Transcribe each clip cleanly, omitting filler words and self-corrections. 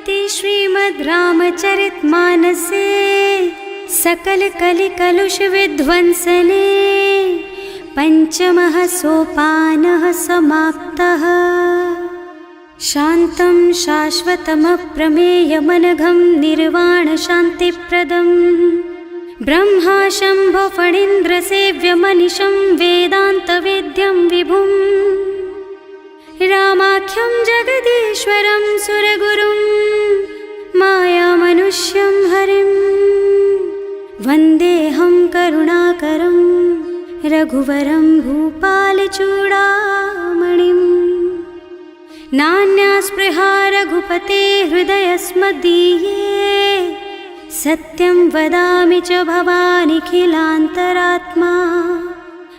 इति श्रीमद् रामचरितमानसे सकल कलि कलुष विध्वंसने पंचमः सोपानः समाप्तः। शान्तं शाश्वतमप्रमेयमनघं निर्वाण शान्तिप्रदं ब्रह्मा शम्भो फणीन्द्रसेव्यमनिशं वेदान्तवेद्यं विभुं रामाख्यं जगदीश्वरं सुरगुरुं मायामनुष्यं हरिं वन्देऽहं करुणाकरं रघुवरं भूपालचूडामणिं। नान्यास्पृहा रघुपते हृदयस्मदीये सत्यं वदामि च भवानिखिलान्तरात्मा।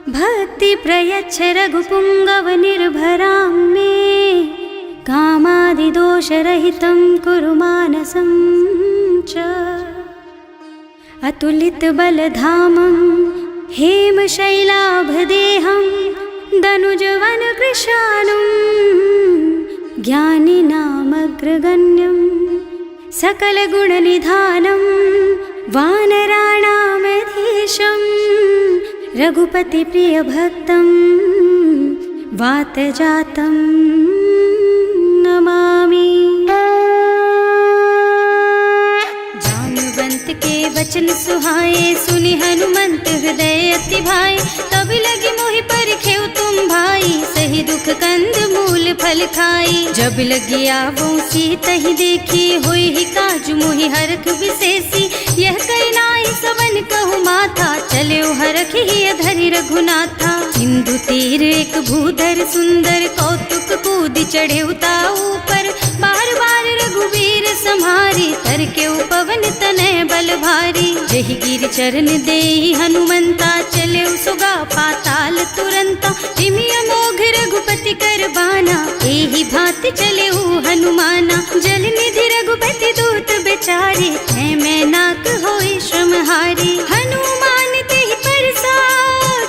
भक्ति प्रयच्छ रघुपुङ्गवनिर्भरां मे कामादिदोषरहितं कुरु मानसं च। अतुलितबलधामं हेमशैलाभदेहं दनुजवनकृशानुं ज्ञानिनामग्रगण्यं सकलगुणनिधानं वानराणामधीशं रघुपतिप्रियभक्तं वातजातं नमामि। जानुवंत के वचन सुहाए सुनि हनुमंत हृदय अति भाए। तब लगी मोहि परिखेउ तुम भाई सही दुख कंद मूल फल खाई। जब लगी आवो सीतहि देखी होई ही काजु मोहि हरख विशेषी। यह कई नाई सबन कहु माथा चले हरख ही धरि रघुनाथा। सिंधु तीर एक भूधर सुंदर कौतुक कूद चढ़े ऊपर। बार बार रघुवीर सम्हारी तर के पवन तनय बल भारी। जहि गिर चरण देहि हनुमंता चले सुगा पाताल तुरंता। जिमि अमोघ रघुपति कर बाना एहि भांति चले हनुमाना। जल निधि रघुपति दूत बेचारे है मैं नाक होई श्रमहारी। हनुमान तेहि परसा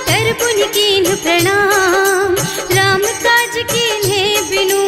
कर पुनि कीन्ह प्रणाम। राम काज कीन्हे बिनु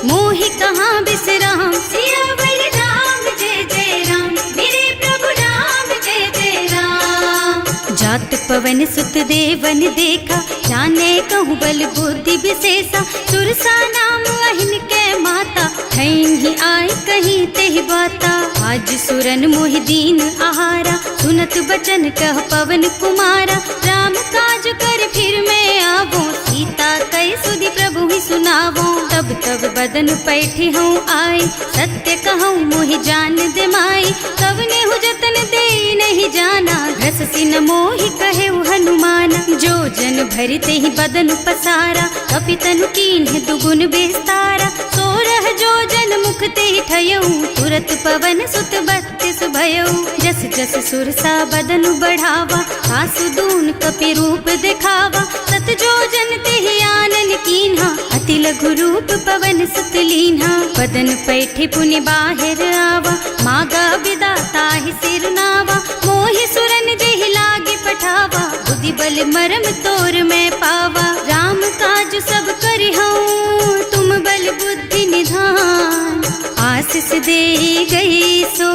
मोहि कहाँ बिसराम। सियावर राम जय जय राम मेरे प्रभु राम जय जय राम। जात पवन सुत देवन देखा जाने कहूँ बल बुद्धि विशेषा। सुरसा नाम अहिन के माता ही आय कहीं तेहि बाता। आज सुरन मोहि दीन आहारा सुनत बचन कह पवन कुमारा। राम काज कर फिर मैं आवो सीता कई सुधि प्रभु ही सुनावो। तब तब बदन पैठी हूँ आए सत्य कहूँ मोहि जान दे माई। कब ने हु जतन दे नहीं जाना घस सिन मोहि कहे हनुमाना। जो जन भरिते ही बदन पसारा कपितनु कीन्ह दुगुन बेस्तारा। सोरह जो जन मुख ते ठयऊ तुरत पवन सुत बत्तिस भयऊ। जस जस सुरसा बदन बढ़ावा आसु दून कपि रूप दिखावा। सत जो जन ते आनन कीन्हा अति लघु रूप पवन सुत लीन्हा। बदन पैठे पुनि बाहिर आवा मागा विदाता ही सिरनावा। मोहि सुरन जेहि लागे पठावा बुद्धि बल मरम तोर मैं पावा। राम काज सब करिहूँ तुम बल बुद्धि निधान। आशीष दे गई सो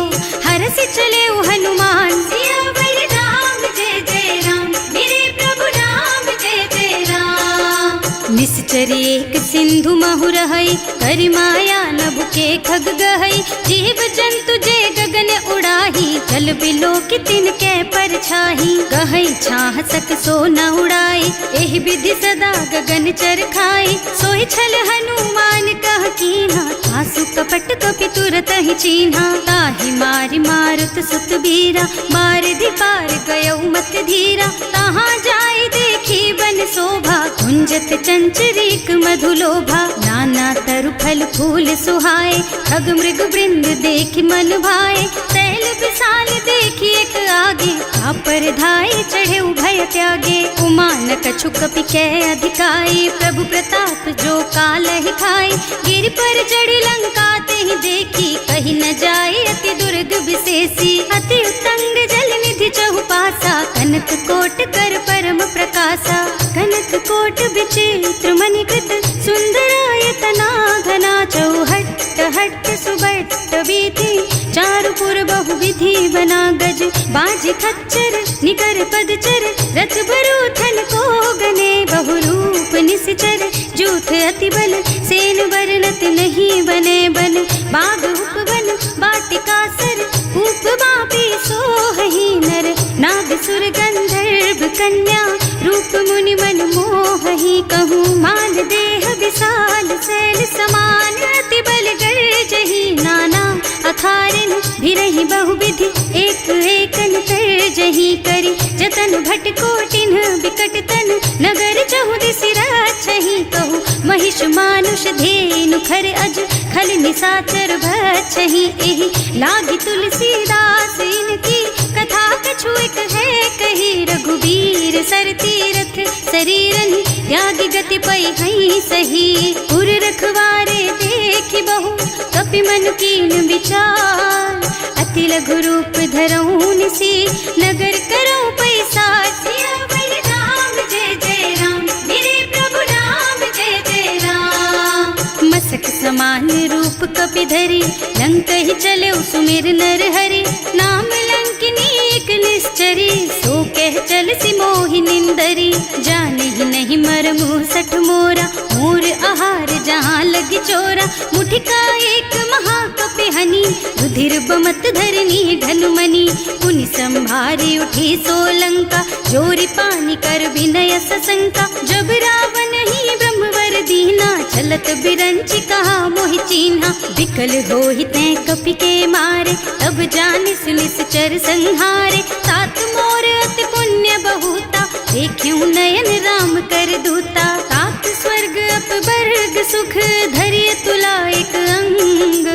हरस चले हनुमान। सियावर राम जय जय राम मेरे प्रभु राम जय जय राम। निश्चर एक सिंधु महु रहई करि माया नभ के खग गहई। जीव जंतु जे गगन उड़ाही जल बिलो कि तिनके परछाही। गहई छाह सक सो न उड़ाई एहि विधि सदा गगन चर खाई। सोहि छल हनुमान कह कीन्हा आसु कपट कपि तुरत ही चीन्हा। ताहि मारि मारुत सुत बीरा बारिधि पार गयऊ मत धीरा। तहाँ जाय देखी बन शोभा कुंजत चंचरीक मधुलोभा। नाना तरु फल फूल सुहाए खग मृग वृंद देखि मन भाए। तैल विशाल देखी एक आगे पर धाय चढ़े भय त्यागे। उमान कछु कपि कै अधिकाई प्रभु प्रताप जो काल ही खाई। गिर पर चढ़ी लंका ते ही देखी कहीं न जाए अति दुर्ग विशेषी। अति उत्तंग जल निधि चहुपासा कनक कोट कर परम प्रकाशा। कनक कोट विचित्र मणिकृत सुंदरायतना घना चौहट्ट हट्ट सुबट बीती, चारु पुर बहुविधि बना गज, बाज खच्चर निकर पदचर, रथ बरूथन को गने, बहुरूप निश्चर जूथ अति बल, सेन बरनत नहीं बने बन, बाग उपवन बाटिका सर, कूप बापी सोहहि नर, नाग सुर गंधर्व कन्या, रूप मुनि मन मोहहि, कहूँ मान देह विशाल शैल समान, अति बल गर्जहि नाना अखारन, भिरहि बहुविधि एक एकन तरजहि, करि जतन भट कोटिन बिकट तन, नगर चहुदिसि राछहि, कहूँ महिष मानुष धेनु खर अज, खल निसाचर भक्षहि, एहि लागी तुलसीदास इनकी, कथा कछु एक है कही, रघुबीर सर तीरथ शरीरनि, त्यागी गति पै हई सही, उर रखवारे देखि बहु, कपि मन कीन विचार, अति लघु रूप धरऊं निसी, नगर करऊं पैसार, सियावर राम जय जय राम, मेरे प्रभु राम जय जय राम, मसक समान रूप कपि धरि, लंक ही चले सुमिर नर हरि, नाम लंकिनी एक निश्चरी, सो कह चल सी मोहि निंदरी, जाने ही नहीं मरमु सठ मोरा, मोर आहार जहाँ लगी चोरा, मुठिका एक महाकपि हनी, रुधिर बमत धरनी ढलुमनी, पुनि संभारी उठी सोलंका, जोरी पानी कर विनय सशंका, जब रावण ही ब्रह्मवर दीना, चलत बिरंचि कहा मोहि चीन्हा, विकल होहि तै कपि के मारे, तब जानिस निश्चर संहारे, तात मोर अति पुण्य बहुता, देखियो नयन राम कर दूता, तात स्वर्ग अपवर्ग सुख, धरिय तुला एक अंग,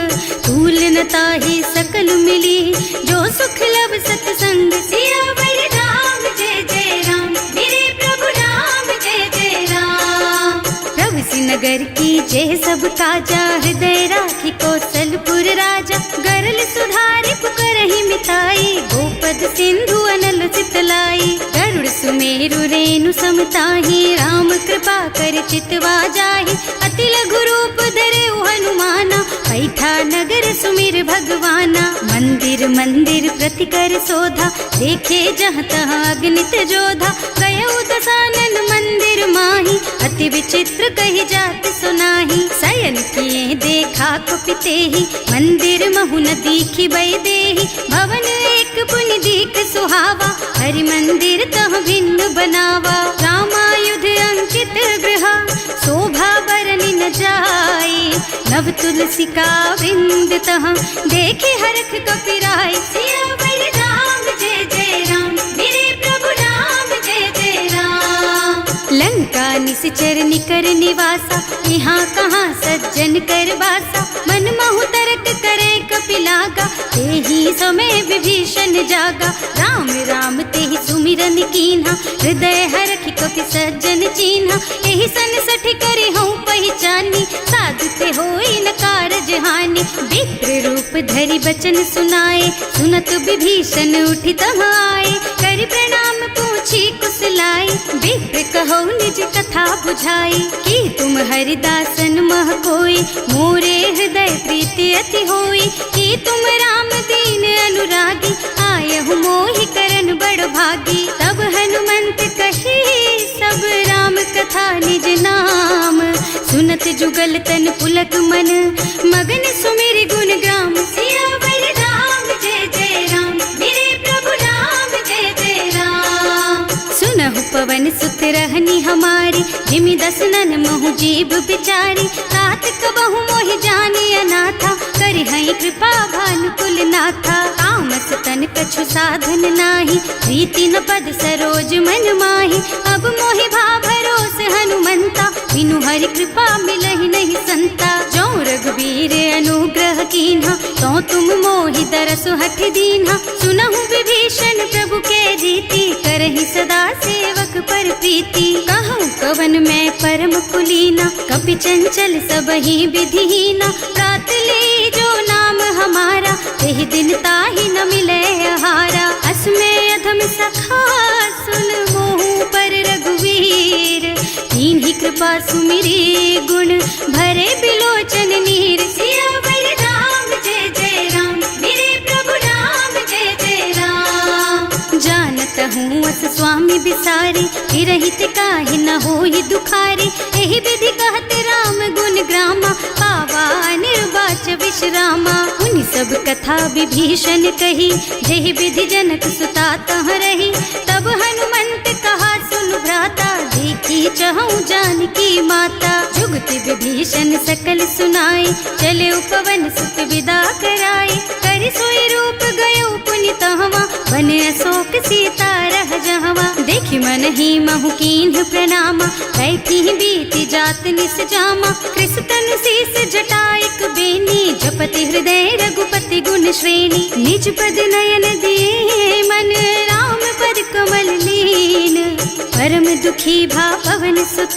तूल न ताहि सकल मिली, जो सुख लब सतसंग, सियावर राम जय जय राम, मेरे प्रभु राम जय जय राम, प्रभु नगर की जय सब काजा, हृदय राखी कौशलपुर राजा, गरल सुधारि पुकारहि मिताई, गोपद सिंधु अनल चितलाई, गरुड़ सुमेरु रेणु समताहि, राम कृपा कर चितवा जाहि, अति लघु रूप धरे हनुमाना, पैठा नगर सुमिर भगवाना, मंदिर मंदिर प्रति कर शोधा, देखे जहाँ तहाँ अगणित जोधा, गयो दसानन मंदिर माही, अति विचित्र कही जात सुनाही, शयन किए देखा कुपितेहि, मंदिर महु न दीखि बै देहि, भवन एक पुनि दीख सुहावा, हरि मंदिर तह भिन्न बनावा, रामायुध अंकित गृह, शोभा बरनि न जाई, नव तुलसी का वृंद तह, देखे हरख कपिराई, सियावर राम जय जय राम, मेरे प्रभु राम जय जय राम, लंका निश्चर निकर निवासा, यहाँ कहाँ सज्जन कर वासा, मन महु तरक करे कपिलागा, तेहि समय विभीषण जागा, राम राम तेहि सुमिरन कीन्हा, हृदय हरखि कपि सज्जन चीन्हा, एहि सन सठ करि हूँ पहचानी, साधु ते होई न कारज हानि, विप्र रूप धरि बचन सुनाए, सुनत विभीषण उठि तहाँ आए, करि प्रणाम पूछी कुशलाई, विप्र कहो निज कथा बुझाई, कि तुम हरिदासन मह कोई, मोरे हृदय प्रीति अति होई, कि तुम राम दीन अनुरागी, आयहु मोहि करन बड़ भागी, तब हनुमंत कही सब राम कथा निज नाम, सुनत जुगल तन पुलक मन, मगन सुमिर गुण ग्राम, सियावर राम जय जय राम, मेरे प्रभु राम जय जय राम, सुनहु पवन सुत रहनी हमारी, जिमि दसनन महु जीव बिचारी, तात कबहु मोहि जानी अनाथा, करिहै कृपा भानुकुल नाथा, तामस तन कछु साधन नाही, प्रीति न पद सरोज मन माही, अब मोहि भा भरोस हनुमंता, बिनु हरि कृपा मिलहि नहीं संता, जो रघुबीर अनुग्रह कीन्हा, तो तुम मोहि दरसु हठ दीन्हा, सुनहु विभीषण प्रभु के रीति, करहि सदा सेवक पर प्रीति, कहूँ कवन मैं परम कुलीना, कपि चंचल सबहि विधिहीना, प्रात ले जो नाम हमारा, तेहि दिन ताहि न मिले आहारा, असमय अधम सखा सुन मोहु पर रघुवीर, कीन्ही कृपा सुमिरी गुण भरे बिलोचन नीर, सियावर करहूँ अस स्वामी बिसारी, रहित काहे न होई दुखारी। एहि विधि कहते राम गुण ग्रामा, पावा निर्वाच विश्रामा। उन सब कथा विभीषण कही, जेहि विधि जनक सुता तह रही। तब हनुमंत कहा सुन भ्राता, देखी चहु जानकी माता। जुगति विभीषण सकल सुनाई, चले उपवन सुत विदा कराई। करि सोई रूप गयो पुनि तहवा, बने अशोक सीता रह जहवा। देखि मन ही महु कीन्ह प्रणामा, बैठी बीती जात निस जामा। कृष तनु शीस जटाइक बेनी, जपति हृदय रघुपति गुण श्रेणी। निज पद नयन दिए मन, राम पद कमल लीन। परम दुखी भा पवन सुत,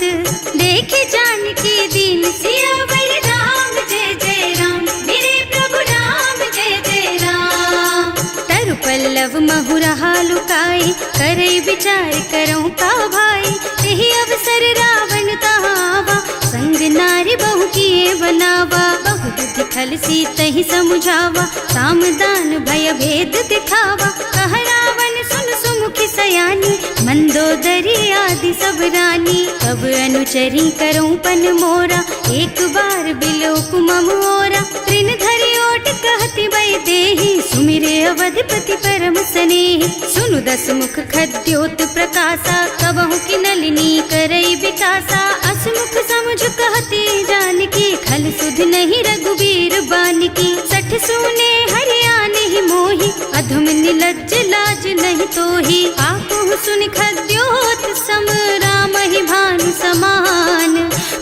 देखे जानकी दीन। सियावर राम जय जय राम, मेरे प्रभु राम जय जय राम। तरु पल्लव महुरहा लुकाई, करई विचार करऊँ का भाई। यही अवसर रावण तहावा, संग नारी बहु किए बनावा। बहु बुद्धि खल सीतहि समुझावा, साम दान भय भेद दिखावा। कह रावण सुन सुमुखी सयानी, मंदोदरी आदि सब रानी। तब अनुचरी करऊँ पन मोरा, एक बार बिलोक मम ओरा। तृण धरि ओट कहति वै देहि, सुमिरे अवधिपति परम स्नेहि। सुनु दस मुख खद्योत प्रकाशा, कबहु की नलिनी करई विकासा। असमुख समुझ कहती जानकी, खल सुध नहीं रघुबीर बानकी। सठ सूने हरियाणा ही मोहि, अधम निलज्ज लाज नहीं तोहि। आपहु सुनि खद्योत सम, राम ही भानु समान।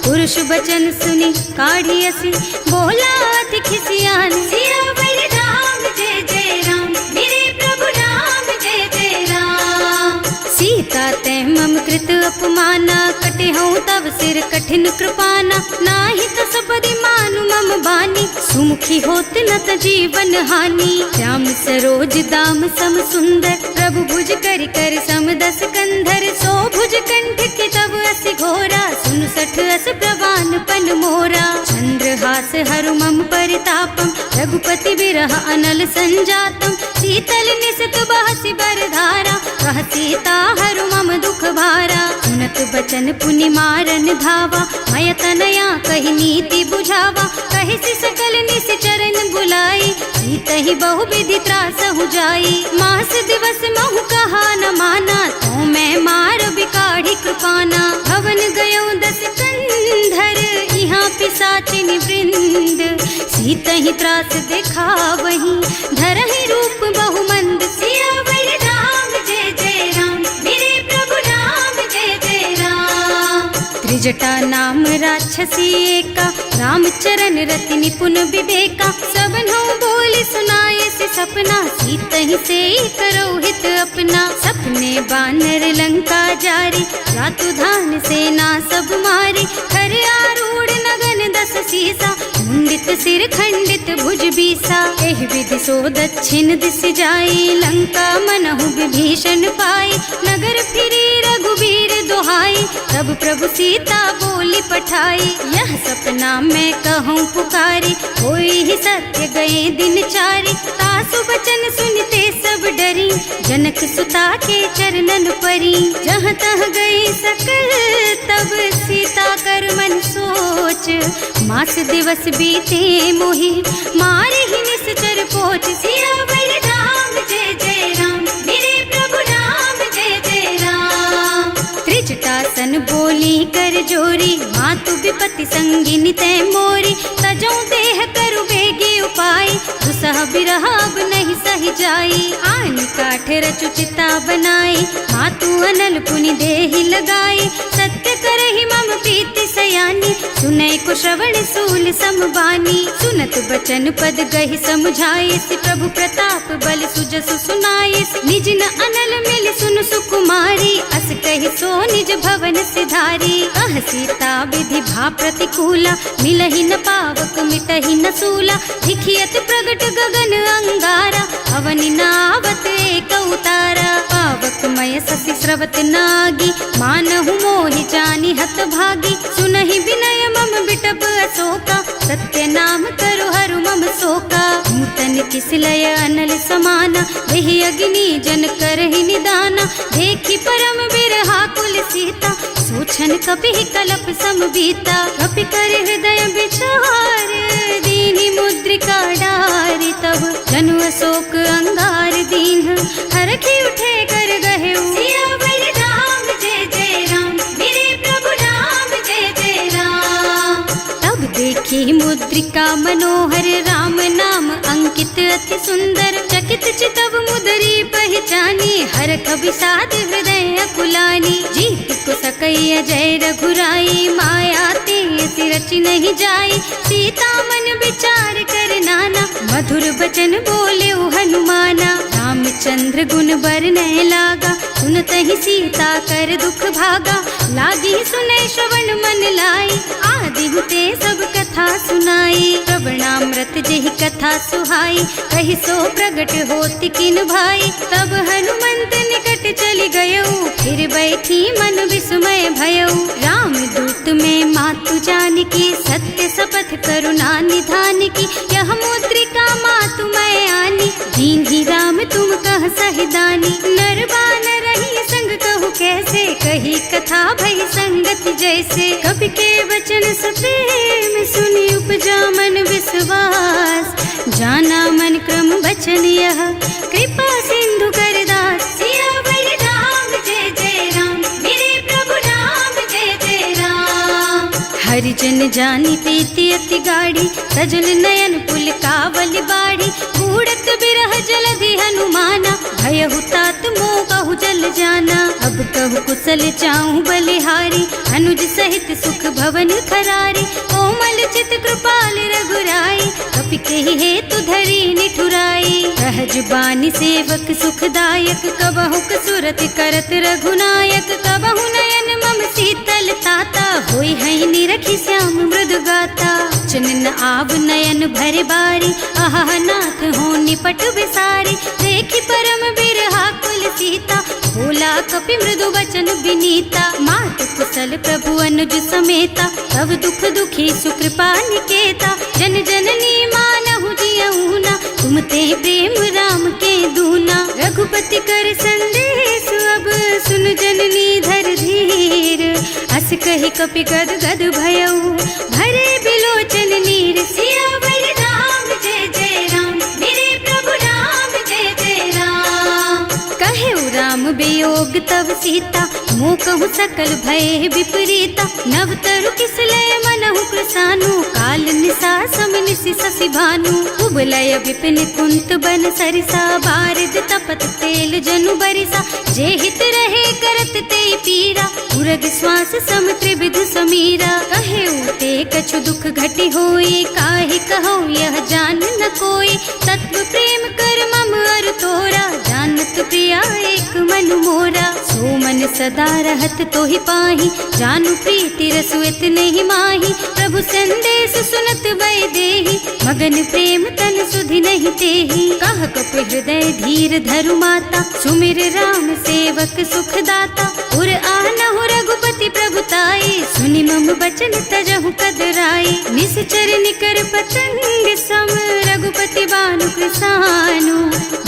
पुरुष बचन सुनि काढ़ी असी, बोला अति खिसियान। सियावर राम जय जय राम, मेरे प्रभु राम जय जय राम। सीता ते मम कृत अपमाना, कटे हूँ तब सिर कठिन कृपाना। नाही त सबदि मानु मम बानी, सुमुखी होत न त जीवन हानि। श्याम सरोज दाम सम सुंदर, प्रभु भुज कर कर सम दस कंधर। सो भुज कंठ के तब असि घोरा, सुन सठ अस प्रवान पन मोरा। चंद्रहास हरु मम परितापम, रघुपति बिरह अनल संजातम। शीतल निसत बहसि बरधारा, कह सीता हरु मम दुख भारा। सुनत बचन पुनि मारन धावा, मय तनया कहि नीति बुझावा। कहि सि सकल निस चरण बुलाई, सीतहि बहु विधि त्रासहु जाई। मास दिवस महु कहा न माना, तो मैं मार बिकाढ़ी कृपाना। भवन गयो दस कंधर, यहाँ पिशाचिनी वृंद। सीतहि त्रास दिखावहि, धरहि रूप बहु मंद। सियावर राम जय जय राम, मेरे प्रभु राम जय जय राम। त्रिजटा नाम राक्षसी एका, राम चरण रति निपुण विवेका। सबन्हु बोली सुनाए से सपना, सीतहि से करो हित अपना। सपने बानर लंका जारी, जातु धान सेना सब मारी। खर आरूढ़ नगन दस सीसा, मुंडित सिर खंडित भुज बीसा। एहि विधि सो दक्षिण दिस जाई, लंका मनहु विभीषण पाई। नगर फिरी रघुबीर दोहाई, तब प्रभु सीता बोली पठाई। यह सपना मैं कहूँ पुकारी, होई ही सत्य गए दिन चारी। तासु बचन सुनते सब डरी, जनक सुता के चरणन परी। जहाँ तह गई सकल तब सीता कर मन सोच। मास दिवस बीते मोहि, मारे ही निश्चर पोच। सियावर राम जय जय राम, मेरे प्रभु राम जय जय राम। त्रिजटा सन बोली कर जोरी, मातु विपति संगिनी तै मोरी। तजौ देह करु बेगी उपाय, दुसह बिरह अब नहीं सही जाई। आन काठ रचु चिता बनाई, मातु अनल पुनि देहि लगाई। सत्य करहि मम प्रीति सयानी, सुनै को श्रवण सूल समबानी। सुनत बचन पद गहि समुझाई, प्रभु प्रताप बल सुजसु सुनाई। निज न अनल मिल सुन सुकुमारी, अस कहि सो निज भवन सिधारी। कह सीता विधि भा प्रतिकूला, मिलहि न पावक मिटहि न सूला। लिखियत प्रगट गगन अंगारा, अवनि नावत एक उतारा। पावक मय ससि स्रवत नागी, मानहु मोहि जानि हत भागी। सुनहि विनय मम बिटप अशोका, सत्य नाम करु हरु मम शोका। नूतन किसलय अनल समाना, वही अग्नि जन करहि निदाना। देखी परम बिरहा कुल सीता, सोचन कपि कलप सम बीता। कपि कर हृदय विचार, दीनी मुद्रिका डारी। तब जनु अशोक अंगार दीन, हरखी उठे कर गहे सियावर राम जय जय राम, मेरे प्रभु राम जय जय राम। तब देखी मुद्रिका मनोहर, राम नाम अंकित अति सुंदर। चकित चितव मुदरी पहचानी, हरख विषाद हृदय अकुलानी। जीत को सकैया जय रघुराई, माया ते रचि नहीं जाई। सीता मन विचार कर नाना, मधुर बचन बोले हनुमाना। रामचंद्र गुण बरनय लागा, सुनतहि सीता कर दुख भागा। लागी सुनै श्रवण मन लाई, आदि हुते सब कथा सुनाई। प्रवणामृत जेहि कथा सुहाई, कहि सो प्रगट होति किन भाई। तब हनुमंत निकट चली गयऊ, फिर बैठी मन विस्मय भयऊ। राम दूत में मातु जानकी, सत्य शपथ करुणा निधान की। यह मुद्रिका मातु मैं आनी, दीन्ही राम तुम कह सहिदानी। नर बानर रही संग कहु कैसे, कही कथा भई संगति जैसे। कवि के वचन सप्रेम सुनि उपजा मन विश्वास। जाना मन क्रम वचन यह, कृपा सिंधु कर दास। सियावर राम जय जय राम, मेरे प्रभु राम जय जय राम। हरिजन जानी प्रीति अति गाढ़ी, सजल नयन पुल कावल बाढ़ी। बूढ़त बिरह जलधि हनुमाना, भयहु तात मोह कहु जल जाना। अब कहु कुशल चाहूं बलिहारी, अनुज सहित सुख भवन खरारी। कोमल चित कृपाल रघुराई, कपि कहि हेतु धरी निठुराई। सहज बानी सेवक सुखदायक, कबहु कसुरत करत रघुनायक। कबहु नयन मम शीतल ताता, होई है निरखी श्याम मृदु गाता। चनन आव नयन भरे बारी, आहा नाथ हो निपट बिसारी। देखी परम बिरहा कुल सीता, बोला कपि मृदु वचन विनीता। मात कुशल प्रभु अनुज समेता, तब दुख दुखी सुकृपा निकेता। जन जननी मानहु जियऊ ना, तुम ते प्रेम राम के दूना। रघुपति कर संदेश अब सुन जननी धर धीर। अस कहि कपि गद गद भयऊ, भरे बिलोचन नीर। सियावर राम जय जय राम, मेरे प्रभु राम जय जय राम। कहे राम वियोग तब सीता, मोह कहु सकल भय विपरीता। नव तरु किसलय मनहु कृसानु, काल निसा सम निसि शशि भानु। उबलय विपिन कुंत बन सरिसा, बारिद तपत तेल जनु बरिसा। जे हित रहे करत ते पीरा, उरग श्वास सम त्रिविध समीरा। कहे ते कछु दुख घटी होई, काहे कहो यह जान न कोई। तत्व प्रेम कर मम अर तोरा, जानत प्रिया एक मन मोरा। सो मन सदा रहत तोहि पाही, जानु प्रीति रसु इतने माही। प्रभु संदेश सुनत वै देही, मगन प्रेम तन सुधि नहीं तेही। कह कपि हृदय धीर धरु माता, सुमिर राम सेवक सुखदाता। उर आनहु रघुपति प्रभुताई, सुनि मम बचन तजहु कदराई। निश्चर निकर पतंग सम, रघुपति बानु कृसानु।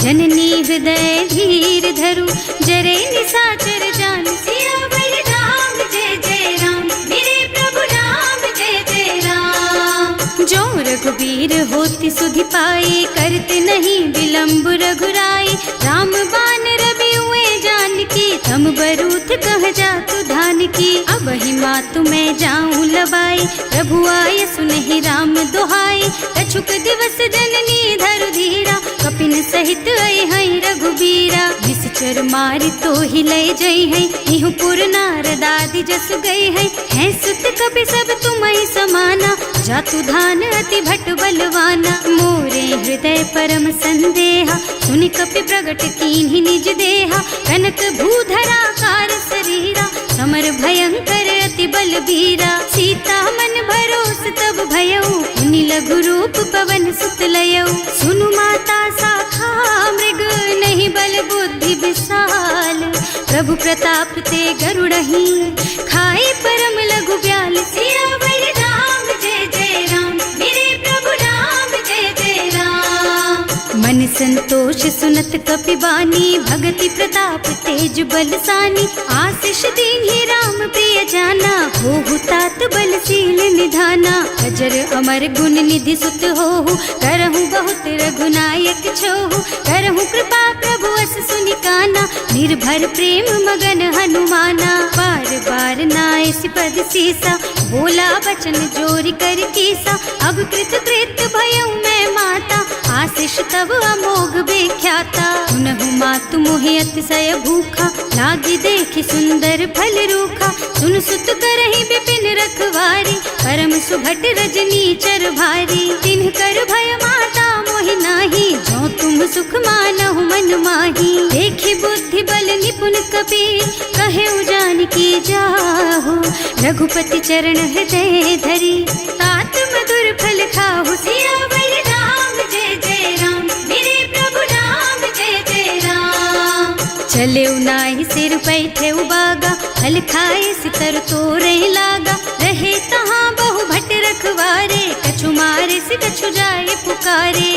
जननी हृदय धीर धरु, जरे निसाचर जानु। सियावर राम जय जय राम, मेरे प्रभु राम जय जय राम। जो रघुबीर होति सुधि पाई, करते नहीं विलम्ब रघुराई। राम बान रवि हुए जानकी, थम बरूथ कह जातु धान की। अब ही मातु मैं जाऊं लबाई, प्रभु आय सुनहि राम दुहाई। कछुक दिवस जननी धरु धीरा, कपिन सहित आई है रघुबीरा। निश्चर मारि तो ही लय जई है, इहु पुर नारद आदि जस गई है। हैं सुत कपि सब तुम्हि समाना, जातु धान अति भट बलवाना। मोरे हृदय परम संदेहा, सुनि कपि प्रगट कीन्हि निज देहा। कनक भूधरा कार शरीरा, समर भयंकर अति बलबीरा। सीता मन भरोस तब भयऊ, मुनि लघु रूप पवन सुत लयऊ। सुनु माता शाखा मृग, नहीं बल बुद्धि विशाल। प्रभु प्रताप ते गरुड़हि, खाई परम लघु ब्याल। सियावर राम जय जय राम, मेरे प्रभु राम जय जय राम। संतोष सुनत कपिबानी, भगति प्रताप तेज बलसानी। आशीष दीन्हि राम प्रिय जाना, होहु तात बलशील निधाना। अजर अमर गुण निधि सुत होहु, करहु बहुत रघुनायक छोहु। करहु कृपा प्रभु अस सुनि काना, निर्भर प्रेम मगन हनुमाना। बार बार नाइस पद सीसा, बोला बचन जोरि कर कीसा। अब कृत कृत भयउ मैं माता, आशीष तब अमोघ बेख्याता। सुनहु मातु मोहि अतिशय भूखा, लागी देखि सुंदर फल रूखा। सुन सुत करहि विपिन रखवारी, परम सुभट रजनी चर भारी। तिन्ह कर भय माता मोहि नाही, जो तुम सुख मानहु मन माही। देखि बुद्धि बल निपुण कपि, कहे जानकी जाहु। रघुपति चरण हृदय धरी, तात मधुर फल खाहु। सियावर राम जय जय राम, मेरे प्रभु राम जय जय राम। चले नाहि सिर बैठे बागा, फल खाए सितर तोरे लागा। रहे तहाँ बहु भट रखवारे, कछु मारे से कछु जाए पुकारे।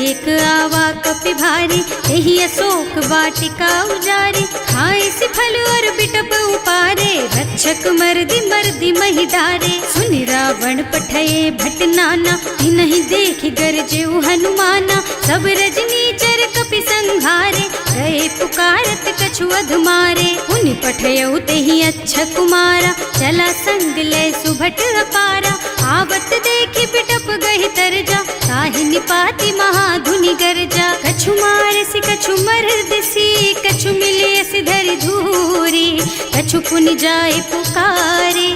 एक आवा कपि भारी, यही अशोक वाटिका उजारी। खाए से फल और बिटप उपारे, रक्षक मर्दी मर्दी महि डारे। सुनि रावण पठये भट नाना, नहीं देखि गरजेउ हनुमाना। सब रजनी चर कपि संहारे, गए पुकारत कछु अधमारे। उनि पठयउ तेहि अच्छा कुमारा, चला संग ले सुभट अपारा। आवत देखि बिटप गहि तरजा, ताहि निपाति महाधुनि गरजा। कछु मारसि कछु मरदसी, कछु मिलियसि धरि धूरी। कछु पुनि जाए पुकारे,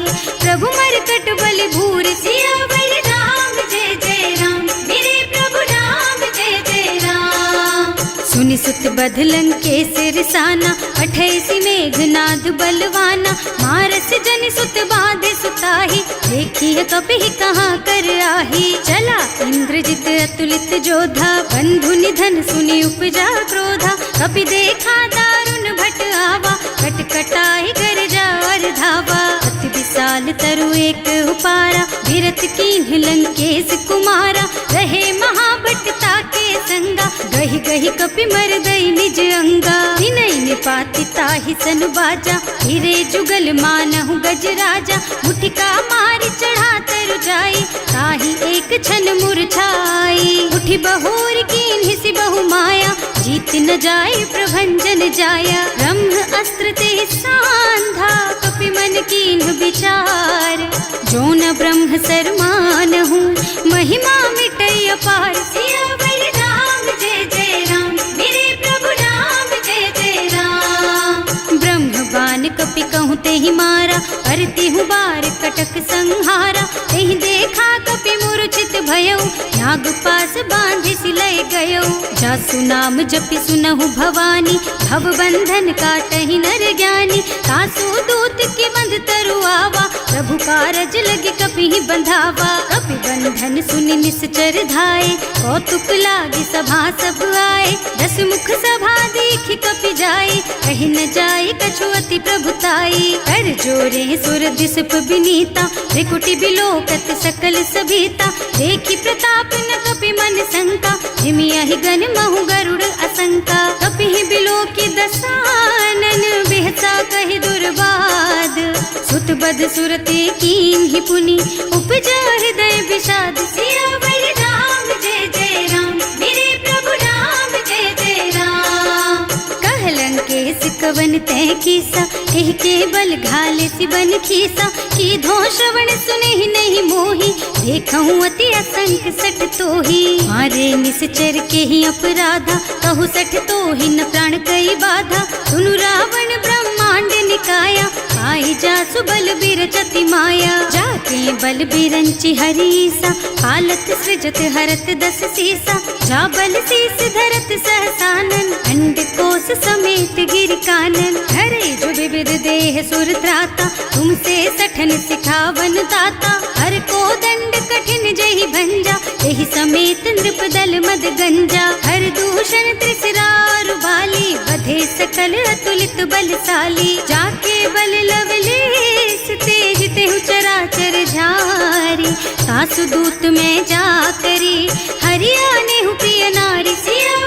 प्रभु मरकट बलि भूरि। सियावर राम जय जय राम, मेरे प्रभु राम जय जय राम। सुनि सुत बध लंकेश रिसाना, पठैसि मेघनाद बलवाना। मारस जनि सुत बाँधे सुताही, देखिए कपि कहाँ कर आही। चला इंद्रजित अतुलित जोधा, बंधु निधन सुनि उपजा क्रोधा। कपि देखा दारुण भट आवा, कटकटाई गरजा और धावा। अति विशाल तरु एक उपारा, विरत कीन्ह लंकेश कुमारा। रहे महाभट ताके संगा, गहि गहि कपि मर गई निज अंगा। विनय निपाति ताहि सन बाजा, हिरे जुगल मानहु गज राजा। मुठिका मारि चढ़ा तरु जाई, ताहि एक छन मुरझाई। उठि बहोर कीन्हि सि बहु माया, जीत न जाय प्रभंजन जाया। ब्रह्म अस्त्र ते सांधा, कपि मन कीन्ह विचार। जो न ब्रह्म सर मानहु, महिमा मिटै अपार। सियावर राम जय जय राम, मेरे प्रभु राम जय जय राम। ब्रह्म बान कपि कहूँ तेहि मारा, करती हूँ बार कटक संहारा। तेहि देखा कपि मूर्छित भयउ, नाग पास बांधि सिलय गयउ। जासु नाम जपि सुनहु भवानी, भव बंधन काटहि नर ज्ञानी। तासु दूत की बंध तरु आवा, प्रभु कारज लगे कपि बंधावा। कपि बंधन सुनि निश्चर धाये, कौतुक लागी सभा सब आए। 10 मुख सभा देखि कपि जाए, कहि न जाए कछु अति प्रभुताई। कर जोरे सुर दिसप विनीता, त्रिकुटी बिलोकत सकल सभीता। देखि प्रताप न कपि मन शंका, हिमियहि गन महु गरुड़ असंका। कपि बिलोकी दसानन, बिहसा कहि दुर्बाद। सुत बद सुरते कीन्हि पुनि, उपजा हृदय विषाद। सियावर राम जय जय राम, मेरे प्रभु राम जय जय राम। कह लंकेश कवन तै कीसा, एह के बल घाले सि बन खीसा। की धो श्रवण सुने नहीं मोही, देखहु अति असंख सठ तोही। मारे निश्चर के ही अपराधा, कहु सठ तोहि न प्राण कई बाधा। सुनु रावण ब्रह्मांड निकाया, आई जासु बल बिरचति माया। जाके बल बिरंचि हरीसा, हालत सृजत हरत 10 सीसा। जा बल शीस धरत सहसानन, अंड कोस समेत गिर कानन। हरे जो विविध देह सुर त्राता, तुमसे सठन सिखावन दाता। हर को दंड कठिन जहि भंजा, एहि समेत नृप दल मद गंजा। हर दूषण त्रिसरारु बाली, बधे सकल अतुलित बलशाली। जाके बल लवलेश, तेज तेहु चराचर झारी। सासु दूत में जा करी, हरियाने हु प्रिय नारी। सिया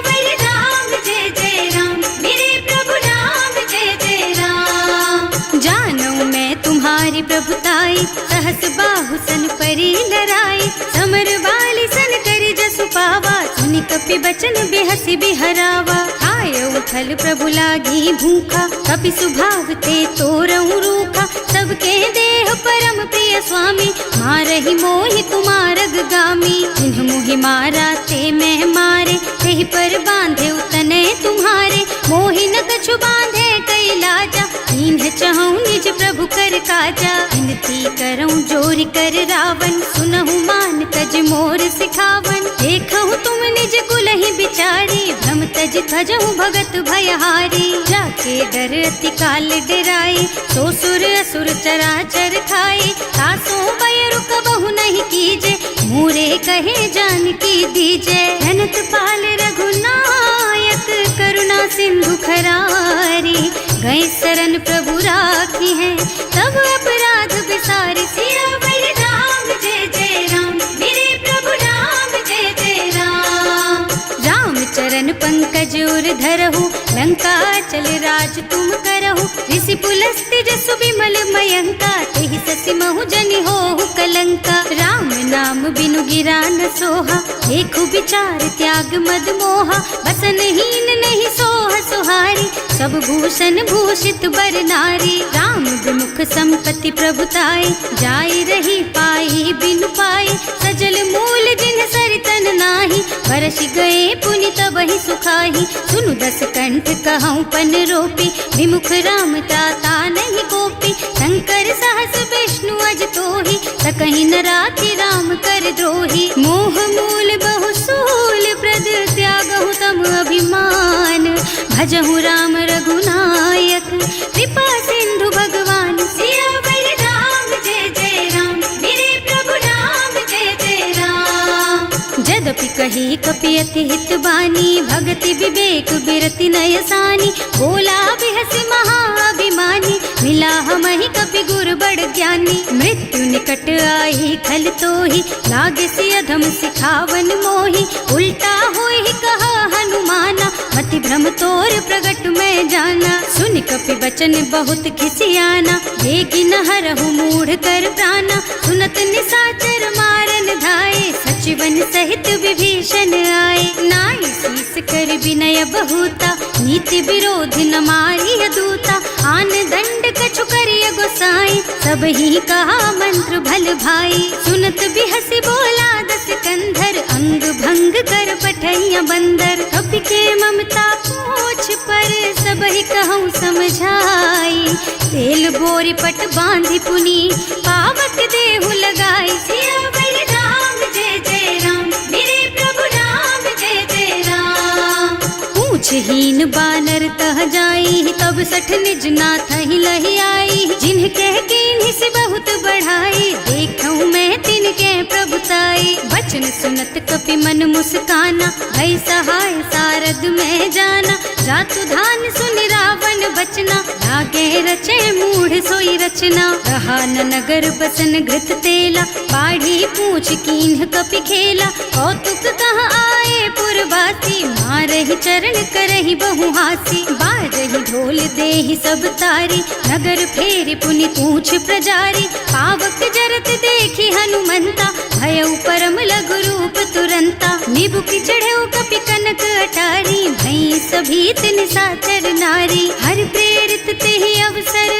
कपि बचन बिहसी बिहरावा। आय उठल प्रभु लागी भूखा, कपि सुभाव ते तोरऊ रूखा। सबके देह परम प्रिय स्वामी, मारहि मोहि कुमारग गामी। जिन्ह मोहि मारा ते मैं मारे, तेहि पर बांधे उतने तुम्हारे। मोहि न कछु बांधे कई लाजा, इन्ह चहु निज प्रभु कर काजा। विनती करऊं जोरि कर रावण, सुनहु मान तज मोर सिखावन। देखहु तुम निज कुलहि बिचारी, भ्रम तज तजहु भगत भयहारी। जाके डर अति काल डराए, सो सुर असुर चराचर खाए। तासो बैरु कबहु नहीं कीजे, मूरे कहे जानकी दीजे। जनत पाल रघुनायक, करुणा सिंधु खरारी। गए शरण प्रभु राखी है, तब अपराध बिसारी। सियावर राम जय जय राम, मेरे प्रभु राम जय जय राम। राम चरण पंकज उर धरहु, लंका चल राज तुम करहु। ऋषि पुलस्त्य जसु विमल मयंका, तेहि ससि महु जनि होहु कलंका। राम नाम बिनु गिरा न सोहा, देखु विचार त्याग मद मोहा। बसन हीन नहीं सोह सुहारी, सब भूषण भूषित बर नारी। राम विमुख संपत्ति प्रभुताई, जाय रही पाई बिनु पाई। सजल मूल जिन सरितन नाही, बरस गए पुनि तबहि सुखाही। सुनु दस कंठ कहऊँ पन रोपी, विमुख राम त्राता नहीं गोपी। शंकर सहस विष्णु अज तोहि, सकहि न राखि राम कर द्रोही। मोह मूल बहु सूल प्रद, त्यागहु तम अभिमान। भजहु राम रघुनायक, कृपा सिंधु भगवान। सियावर राम जय जय राम, मेरे प्रभु राम जय जय राम। जदपि कही कपि अति हित बानी, भगति विवेक बिरति नय सानी। बोला बिहसि महाअभिमानी, मिला हमहि कपि गुर बड़ ज्ञानी। मृत्यु निकट आई खल तोहि, लागे सि अधम सिखावन मोहि। उल्टा होहि कहा हनुमाना, मति भ्रम तोर प्रगट में जाना। सुनि कपि बचन बहुत खिसियाना, देगी न हरहु मूढ़ कर प्राणा। सुनत निशाचर मारन धाये, सचिवन सहित विभीषण आए। नाई शीस कर विनय बहुता, नीति विरोध न मारिय दूता। आन दंड कछु करिय गोसाई, सब ही कहा मंत्र भल भाई। सुनत बिहसि बोला दस कंधर, अंग भंग कर पठैया बंदर। कपि के ममता पूछ पर, सब ही कहूँ समझाई। तेल बोरी पट बांधि पुनी, पावक देहु लगाई। सियावर राम जय जय राम, मेरे प्रभु राम जय जय राम। पूछहीन बानर तह जाई, तब सठ निज नाथ ही लही आई। जिन्ह कह कीन्हि से बहुत बढ़ाई, देखऊँ मैं तिनके प्रभुताई। वचन सुनत कपि मन मुस्काना, भई सहाय सारद में जाना। जातु धान सुनि रावण बचना, लागे रचे मूढ़ सोई रचना। रहा न नगर बसन घृत तेला, बाढ़ी पूछ कीन्ह कपि खेला। कौतुक कह आए पुरवासी, मारहि चरण करहि बहु हासी। बाजहि ढोल देहि सब तारी, नगर फेरि पुनि पूछ प्रजारी। पावक जरत देखि हनुमंता, भयउ परम लघु रूप तुरंता। निबुकि चढ़ऊ कपि कनक अटारी, भई सभीत निशाचर नारी। हर प्रेरित तेहि अवसर,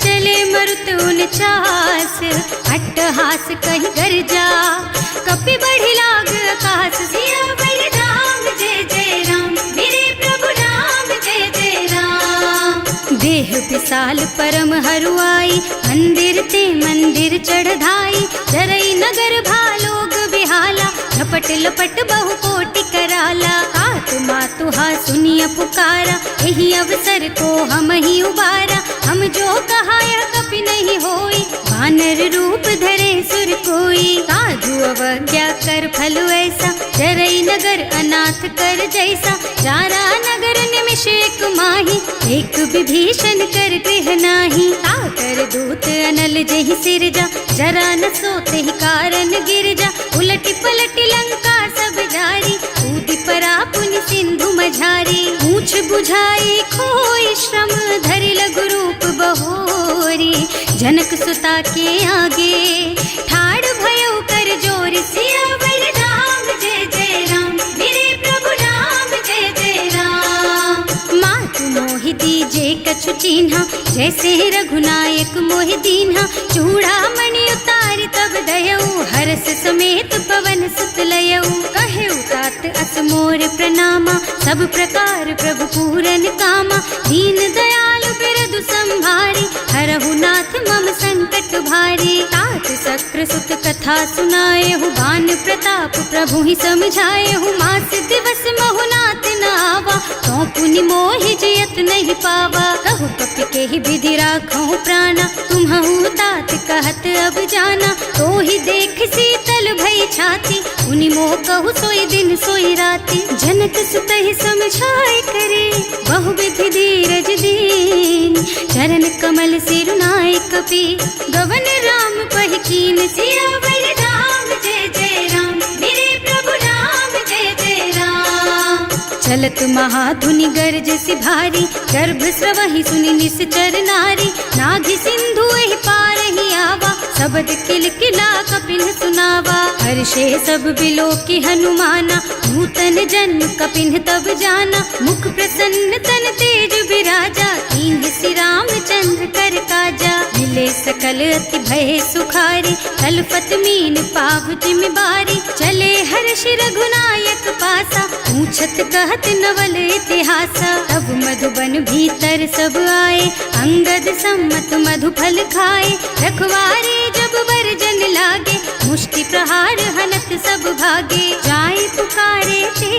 चले मरुत उनचास। अट्टहास कहि गर्जा, कपि बढ़ि लाग आकाश। सियावर राम जय जय राम, मेरे प्रभु राम जय जय राम। देह विशाल परम हरुआई, मंदिर ते मंदिर चढ़धाई। जरई नगर भालोग बिहाला, झपट लपट बहु कोटि कराला। आत्मा तुहा सुनिय पुकारा, यही अवसर को हम ही उबारा। हम जो कहा यह कपि नहीं होई, वानर रूप धरे सुर कोई। साधु अवज्ञा कर फल ऐसा, जरई नगर अनाथ कर जैसा। जारा नगर निमिष एक माही, एक विभीषण कर गृह नाही। आकर दूत अनल जहि सिरजा, जरा न सोते ही कारण गिर जा। उलटी पलटी लंका सब जारी, कूदि परा पुनि सिंधु मझारी। पूछ बुझाई खोई श्रम, धरि लघु रूप बहोरी। जनक सुता के आगे, ठाड़ भयउ कर जोर। सियावर राम जय जय राम, मेरे प्रभु कछु चिन्हा, जैसे रघुनायक मोहि दीन्हा। चूड़ामणि उतारि तब दयऊ, हरस समेत पवन सुत लयऊ। कहेऊ तात अस मोर प्रणामा, सब प्रकार प्रभु पूरन कामा। दीन दयालु बिरदु संभारी, हरहु नाथ मम संकट भारी। तात शक्र सुत कथा सुनाएहु, बान प्रताप प्रभु ही समझाएहु। मास दिवस महु नाथ न आवा, तो पुनि मोहि जियत नहीं पावा। कहु कपि के ही विधि राखहु प्राणा, तुम्हु तात कहत अब जाना। तो ही देख शीतल भई छाती, उनि मोह कहु सोई दिन सोई राती। जनक सुत ही समझाए करे, बहु विधि धीरज दीन। चरण कमल सिरुनाए कपि, गवन राम पहि कीन। सियावर राम जय जय राम, मेरे प्रभु राम जय जय राम। चलत महाधुनि गरज सि भारी, गर्भ स्रवहि सुनि निश्चर नारी। नाभि सिंधु एहि पारहि आवा, शब्द किलकिला कपिन सुनावा। हर्षे सब बिलोकि हनुमाना, नूतन जन्म कपिन तब जाना। मुख प्रसन्न तन तेज विराजा, कीन्ह श्री रामचंद्र कर काजा। मिले सकल अति भय सुखारी, तलपत मीन पाव जिम बारी। चले हर्ष रघुनायक पासा, पूछत कहत नवल इतिहासा। तब मधुबन भीतर सब आए, अंगद सम्मत मधु फल खाए। रखवारे जब बरजन लागे, मुष्टि प्रहार हनत सब भागे। जाए पुकारे ते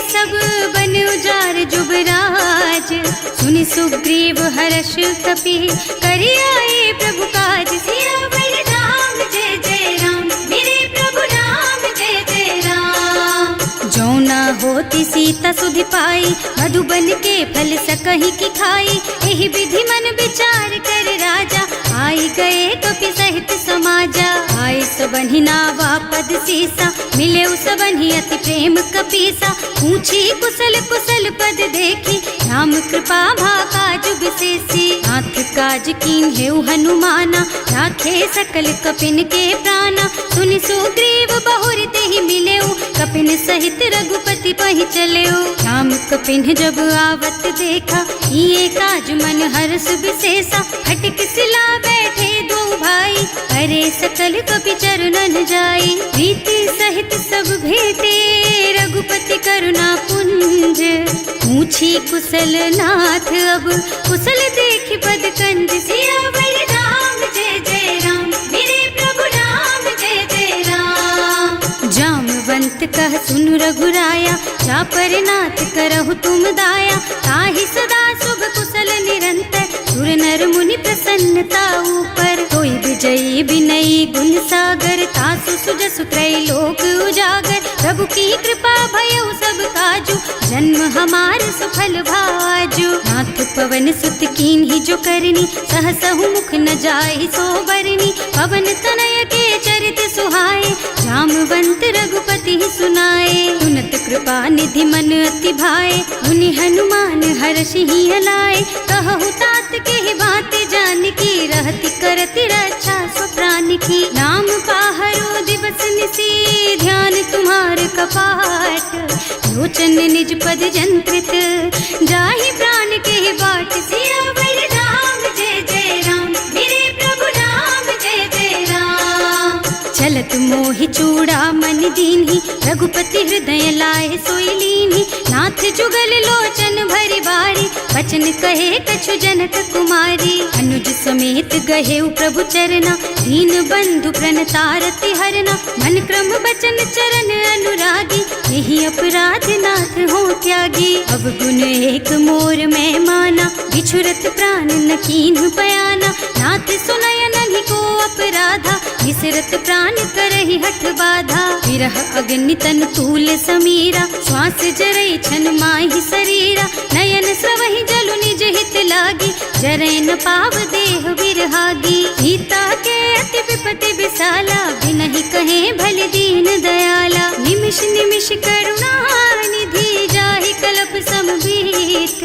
सब बन उजार जुबराज। सुनि सुग्रीव हर्ष कपि, करि आए प्रभु काज। सियावर राम जय जय राम, मेरे प्रभु राम जय जय राम। जो न होती सीता सुधि पाई, मधुबन के फल सकहि की खाई। एहि विधि मन विचार कर राजा, आई गए कपि सहित समाजा। आए सबन्हि नावा पद सीसा, मिले सबन्हि अति प्रेम कपीसा। पूछी कुशल कुशल पद देखी, राम कृपा भाका जुग सेसी। नाथ काज कीन्हेउ हनुमाना, राखे सकल कपिन के प्राणा। सुनि सुग्रीव बहुर तेहि मिलेउ, कपिन सहित रघुपति पहि चलेउ। राम कपिन जब आवत देखा, ये काज मन हर्ष विशेषा। फटक सिला बैठे दो भाई, अरे सकल कपि चरणन जाई। प्रीति सहित सब भेटे, रघुपति करुणा पुंज। पूछी कुशल नाथ अब, कुशल देखि पद कंज। सियावर राम जय जय राम, मेरे प्रभु राम जय जय राम। जामवंत कह सुनु रघुराया, चापर नाथ करहु तुम दाया। ताहि सदा शुभ कुशल निरंतर, सुर नर मुनि प्रसन्नता ऊपर। कोई विजयी विनयी गुण सागर, तासु सुजसु त्रैलोक उजागर। प्रभु की कृपा भयउ सब काजू, जन्म हमार सुफल भाजू। नाथ पवन सुत कीन्ही जो करनी, सहसहु मुख न जाहि सो बरनी। पवन तनय के चरित सुहाए, जामवंत रघुपति सुनाए। सुनत कृपा निधि मन अति भाए, मुनि हनुमान हर्षि हलाए। कहु तात के बात जानकी, रहति करति रक्षा सो प्राण की। नाम पाहरो दिवस निसी, ध्यान तुम्हार कपाट। लोचन निज पद जंत्रित, जाहि प्राण के बाट। सियावर राम जय जय राम, मेरे प्रभु राम जय जय राम। चलत मोहि चूड़ामणि दीन्ही, रघुपति हृदय लाए सोई लीन्ही। नाथ जुगल लोचन भरि बारी, बचन कहे कछु जनक कुमारी। अनुज समेत गहेउ प्रभु चरना, दीन बंधु प्रणतारति हरना। मन क्रम बचन चरण अनुरागी, यही अपराध नाथ हो त्यागी। अब गुण एक मोर में माना, बिछुरत प्राण न कीन्ह बयाना। नाथ सुनय नन्हि को अपराधा, बिसरत प्राण करहि हठ बाधा। विरह अग्नि तन तूल समीरा, श्वास जरई छन माहि शरीरा। नयन स्रवहि जलु निज हित लागी, जरै न पाव देह बिरहागी। सीता के अति विपति विशाला, बिनहि कहे भल दीन दयाला। निमिष निमिष करुणा निधि, जाहि कल्प समबीत।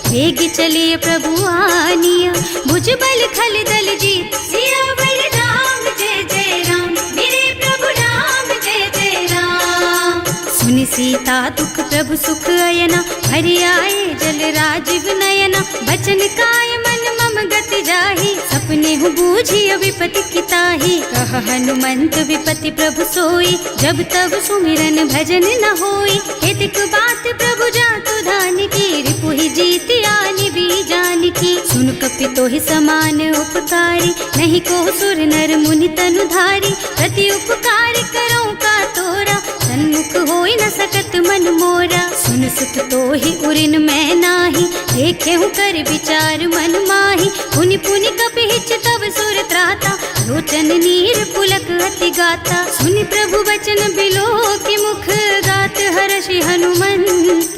वेग चलिए प्रभु आनिया, भुज बल खल दल जीत। सियावर राम जय जय राम, मेरे प्रभु राम जय जय राम। सुनि सीता दुख प्रभु सुख अयना, हरि आए जल राजीव नयना। बचन काय मन दुर्गम गति जाहि, सपने हूँ बूझी विपत्ति किताही। कह हनुमंत विपत्ति प्रभु सोई, जब तब सुमिरन भजन न होई। हेतिक बात प्रभु जातु धान की, रिपुहि जीति आनि भी जान की। सुन कपि तोहि समान उपकारी, नहीं को सुर नर मुनि तनु धारी। प्रति उपकार करो का तोरा, सन्मुख होई न सकत मन मोरा। सुन सुत तोहि उरिन मैं नाही, देखे हूँ कर विचार मन माही। पुनि पुनि कपि हिच तब सुर त्राता, लोचन नीर पुलक अति गाता। सुनि प्रभु बचन बिलो की मुख, गात हर्षि हनुमंत।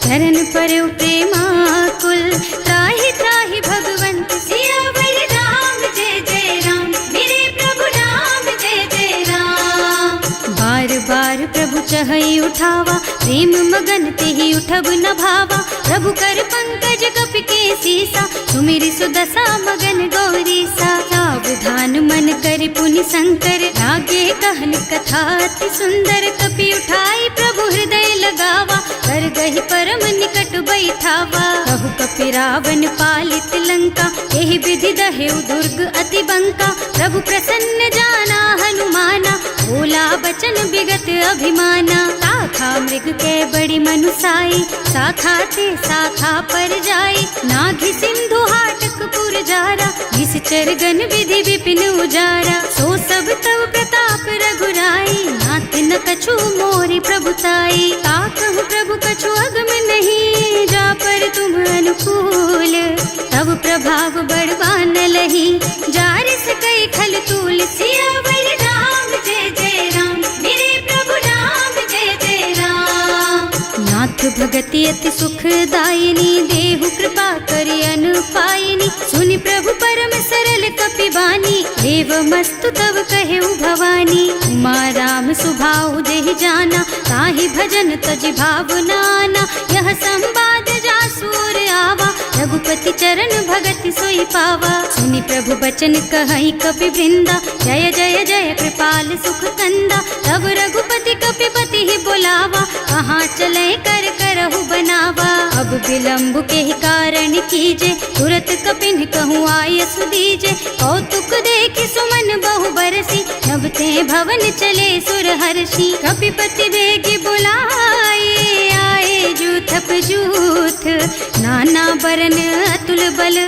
चरण परउ प्रेमाकुल, त्राहि त्राहि भगवंत। सियावर राम जय जय राम, मेरे प्रभु राम जय जय राम। बार बार प्रभु चहई उठावा, प्रेम मगन तेहि उठब न भावा। प्रभु कर पंकज कपि के सीसा, सुमिरि सुदशा मगन गौरीसा। सावधान मन कर पुनि शंकर, लागे कहन कथा अति सुंदर। कपि उठाई प्रभु हृदय लगावा, कर गहि परम निकट बैठावा। कहु कपि रावण पालित लंका, एहि विधि दहेउ दुर्ग अति बंका। प्रभु प्रसन्न जाना हनुमाना, बोला बचन विगत अभिमाना। शाखा मृग के बड़ी मनुसाई, शाखा ते शाखा पर जाई। नाघि सिंधु हाटक पुर जारा, निश्चर गण विधि विपिन उजारा। सो सब तव प्रताप रघुराई, नाथ न कछु मोरि प्रभुताई। ताकहु प्रभु कछु अगम नहीं, जा पर तुम अनुकूल। तब प्रभाव बड़वान लही, जार सकई खल तूल। सियावर राम जय जय राम, मेरे प्रभु राम जय जय राम। नाथ भगति अति सुखदायिनी, देहु कृपा करि अनुपायिनी। सुनि प्रभु परम सरल कपि बानी, एवमस्तु तव कहेउ भवानी। उमा राम सुभाउ जेहि जाना, ताहि भजन तजि भावनाना। यह संवाद जासुर आवा, रघुपति चरण भगति सोई पावा। सुनि प्रभु बचन कहई कपि वृंदा, जय जय जय कृपाल सुख कंदा। तब रघुपति कपि पति ही बोलावा, कहाँ चले कर करहु बनावा। अब विलंब के ही कारण कीजे, तुरत कपिन कहूँ आयस दीजे। कौतुक देखि सुमन बहु बरसी, नभते भवन चले सुर हर्षि। कपिपति बेग बुलाए, आए जूथप जूथ। नाना बरन अतुल बल,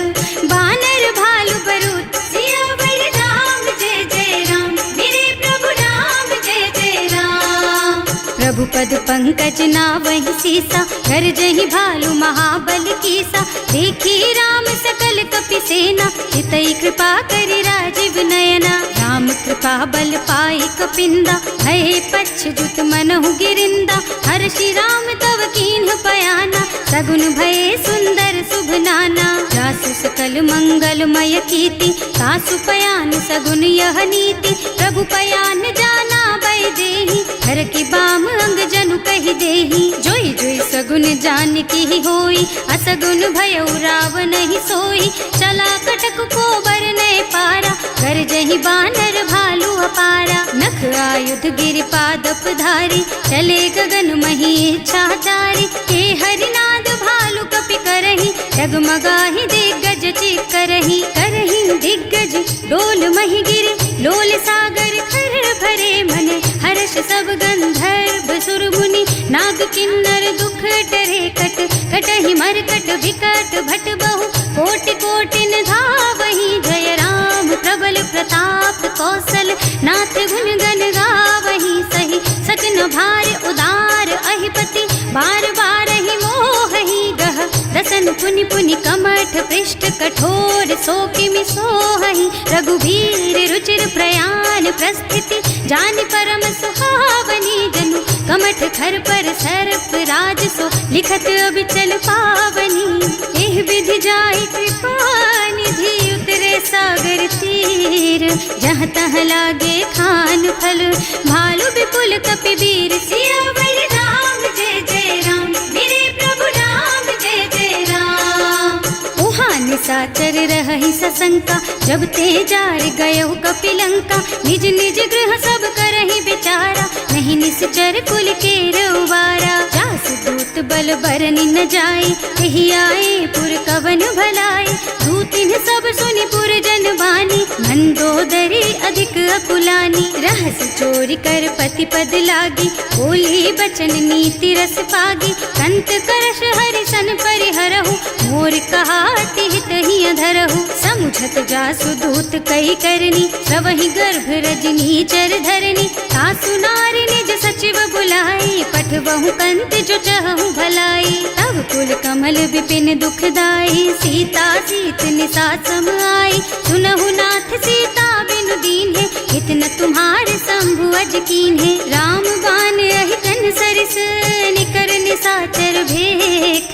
बानर भालु बरूथ। सियावर राम जय जय राम, मेरे प्रभु राम जय जय राम। प्रभु पद पंकज नावहि सीसा, कर जहि भालु महाबल कीसा। देखी राम सकल कपि सेना, चितई कृपा करि राजीव नयना। राम कृपा बल पाई कपिंदा, भये पच्छ्युत मनहु गिरिंदा। हर्षि राम तव कीन्ह पयाना, सगुन भये सुंदर शुभ नाना। जासु सकल मंगलमय कीर्ति, तासु पयान सगुन यह नीति। प्रभु पयान जाना बै देहि, हर की बाम अंग जनु कहि देहि। जोई जोई सगुन जान की होई, असगुन भयउ रावण ही सोई। चला कटक को बरने पारा, कर जहि बानर भालू अपारा। नख आयुध गिरि पादप धारी, चले गगन मही इच्छाचारी। हे हरिनाद भालू कपि करही, डगमगाहि दिग्गज चित करही। करही दिग्गज डोल मही गिरे, लोल सागर खर भरे मन। हर्ष सब गंधर्व सुर मुनि, नाग किन्नर दुख डरे कट। कटहि मरकट विकट भट बहु, कोटि कोटिन धावहि। जय राम प्रबल प्रताप कौशल, नाथ गुण गण गावहि। सही सजन भार उदार अहिपति, बार बार ही मोहहि गह। दसन पुनि पुनि कमठ पृष्ठ, कठोर सो किमि सोहहि। रघुवीर रुचिर प्रयाण प्रस्थिति, जानि परम सुहावनी। जनु कमठ खर पर सर्प राज सो, लिखत अबिचल पावनी। एह विधि जाई कृपा निधि, उतरे सागर तीर। जहाँ तहाँ लागे खान फल, भालु विपुल कपि वीर। सियावर राम जय जय राम, मेरे प्रभु राम जय जय राम। उहाँ निशाचर रहहि सशंका, जब ते जार गयो कपिलंका। निज निज गृह सब करहि विचारा, नहीं निश्चर कुल के उबारा। जासु दूत बल बरनि न जाए, यही आए पुर कवन भलाए। दूतिन सब सुनि पुर जन बानी, मंदोदरी अधिक अकुलानी। रहस चोरी कर पति पद लागी, बोली बचन नीति रस पागी। कंत करश हरि सन परिहरहु, मोर कहाति हित ही अधरहु। समुझत जासु दूत कही करनी, श्रवहि गर्भ रजनी चर धरनी। सासु नारी निज सचिव बुलाई, पठवहु कंत जो चहु भलाई। तब कुल कमल विपिन दुखदाई, सीता सीत निसा सम आई। सुनहु नाथ सीता बिनु दीन्हे, हित न तुम्हारे शंभु अज कीन्हे। राम बान अहितन सरिस, निकर निसाचर भेख।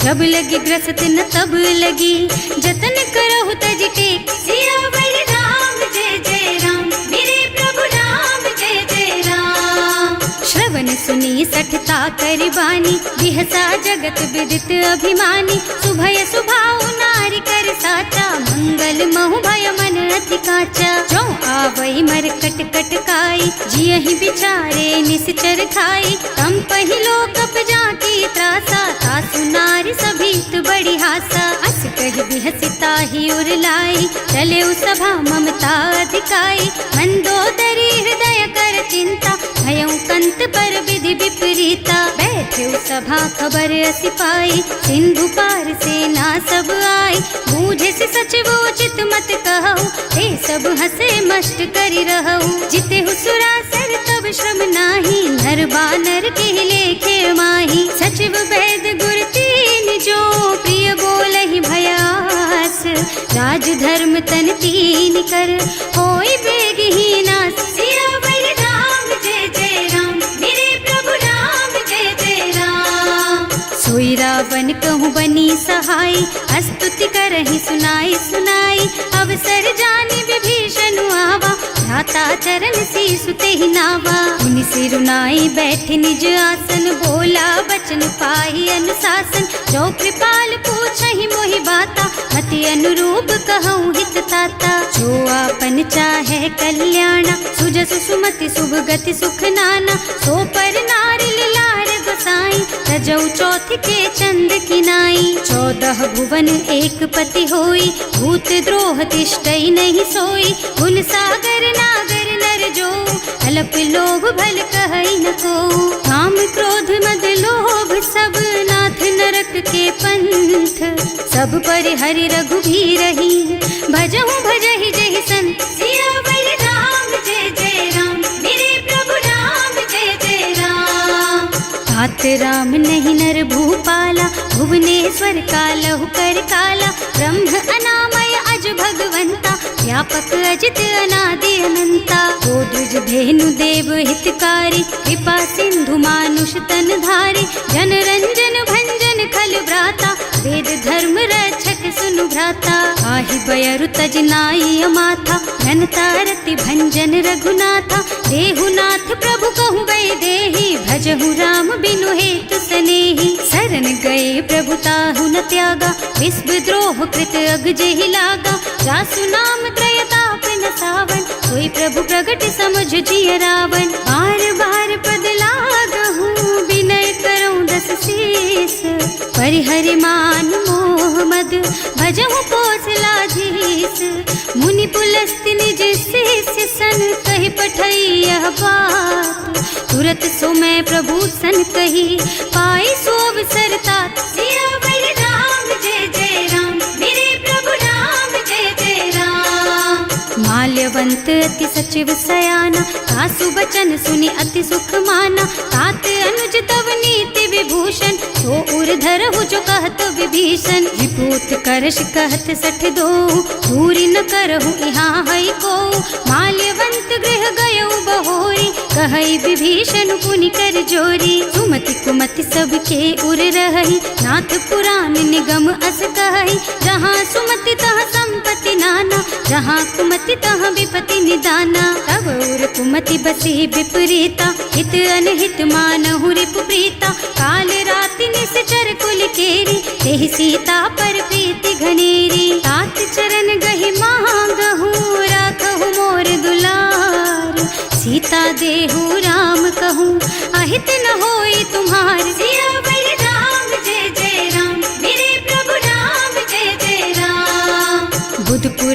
जब लगी ग्रसत न तब लगी, जतन करहु तज टेक। सियावर राम जय जय राम, मेरे प्रभु राम जय जय राम। श्रवण सुनी सठता कर बानी, बिहसा जगत विदित अभिमानी। सुभय सुभाउ नारी कर साचा, मंगल महु भय मन अति काचा। जो आवई मर कट कट काई, जियहि बिचारे निश्चर खाई। तम पहिलो कप जाकी त्रासा, सासु नारी सभीत बड़ी हासा। अस कहि बिहसिता ही उर लाई, चले सभा ममता अधिकाई। मंदोदरी हृदय कर चिंता, भयउ कंत पर विधि विपरीता। बैठे सभा खबर असी पाई, सिंधु पार सेना सब आई। बूझे से सचिव उचित मत कहु, ते सब हसे मस्त करि रहु। जिते हुसुरासर तब श्रम नाही, नर बानर के लेखे माही। सचिव वैद गुर तीन जो, प्रिय बोलहि भयास। राज धर्म तन तीन कर, होई बेगहि नास। सियावर राम जय जय राम, मेरे प्रभु राम जय जय राम। सोई रावण कहूँ बनी सहाय, स्तुति करहि सुनाई सुनाई। अवसर जानी विभीषण आवा, भ्राता चरण सीसु तेहि नावा। मुनि सिरुनाई बैठ निज आसन, बोला बचन पाहि अनुशासन। जो कृपाल पूछहि मोहि बाता, मति अनुरूप कहूँ हित ताता। जो आपन चाहे कल्याणा, सुजसु सुमति शुभ गति सुख नाना। सो पर नारी लार गोसाई, तजौ चौथ के चंद किनाई। 14 भुवन एक पति होई, भूत द्रोह तिष्ठई नहीं सोई। गुण सागर नागर नर जो, अल्प लोभ भल कहई न को। काम क्रोध मद लोभ सब, नाथ नरक के पंथ। सब पर हरि रघुबीरहि, भजहु भजहि जहि संत। सियावर राम जय जय राम, मेरे प्रभु राम जय जय राम। तात राम नहीं नर भूपाला, भुवनेश्वर कालहु कर काला। ब्रह्म अनामय अज भगवंता, व्यापक अजित अनादि अनंता। गोदुज धेनु देव हितकारी, कृपा सिंधु मानुष तन धारी। जन रंजन भंजन खल भ्राता, वेद धर्म रक्षक सुनु भ्राता। आहि बयरु तज नाई अमाथा, घनता रति भंजन रघुनाथा। देहुनाथ प्रभु कहु गए देहि, भजहु राम बिनु हेतु सनेहि। शरण गए प्रभु ताहु न त्यागा, विश्व द्रोह कृत अग जेहि लागा। जासु नाम त्रय ताप न सावन, सोई प्रभु प्रगट समझ जिय रावण। बार बार पद लागहु, विनय करऊँ दस शीस। परिहरि मान मोह मद, भजहु कौशलाधीश। मुनि पुलस्त्य निज शिष्य सन, कहि पठई यह बात। तुरत सो मैं प्रभु सन कही, पाई सो अवसर तात। सियावर राम जय जय राम, मेरे प्रभु राम जय जय राम। माल्यवंत अति सचिव सयाना, सासु बचन सुनि अति सुख माना। तात अनुज तव नीति विभूषण, सो उर धरहु जो कहत विभीषण। विभूत करश कहत सठ दो, दूरी न करहु यहाँ हई को। माल्यवंत गृह गयो बहोरी, कहई विभीषण पुनि कर जोरी। सुमति कुमति सबके उर रहई, नाथ पुराण निगम अस कहई। जहाँ सुमति तहाँ संपत्ति नाना, जहाँ कुमति तहाँ विपति निदाना। तब उर कुमति बसी विपरीता, हित अनहित मानहु रिपु प्रीता। काल राति निश्चर कुल केरी, तेहि सीता पर प्रीति घनेरी। तात चरण गहि मांगहु, राखहु मोर दुलार। सीता देहु राम कहूँ, अहित न होई तुम्हार। सियावर राम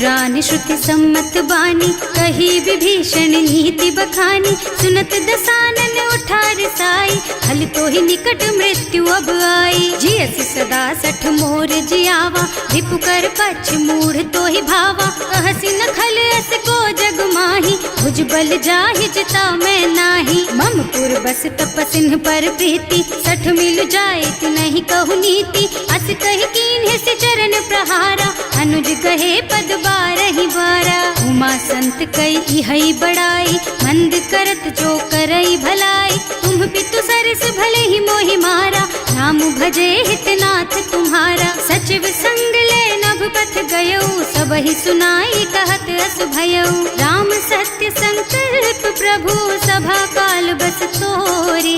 पुराण श्रुति सम्मत बानी, कही विभीषण नीति बखानी। सुनत दसानन उठा रिसाई, हल तो ही निकट मृत्यु अब आई। जियस सदा सठ मोर जियावा, रिपु कर पछ मूढ़ तो ही भावा। कहसी न खल अस को जग माही, भुज बल जाहि जिता मैं नाही। मम पुर बस तपसिन पर प्रीति, सठ मिल जाए नहीं कहु नीति। अस कही कीन्हे से चरण प्रहारा, अनुज कहे पद बारहि बारा। उमा संत कई इहै बड़ाई, मंद करत जो करई भलाई। तुम पितु सरस भले ही मोहि मारा, नाम भजे हितनाथ तुम्हारा। सचिव संग ले नभ पथ गयऊ, सबहि सुनाई कहत अस भयऊ। राम सत्य संकल्प प्रभु, सभा काल बस तोरे।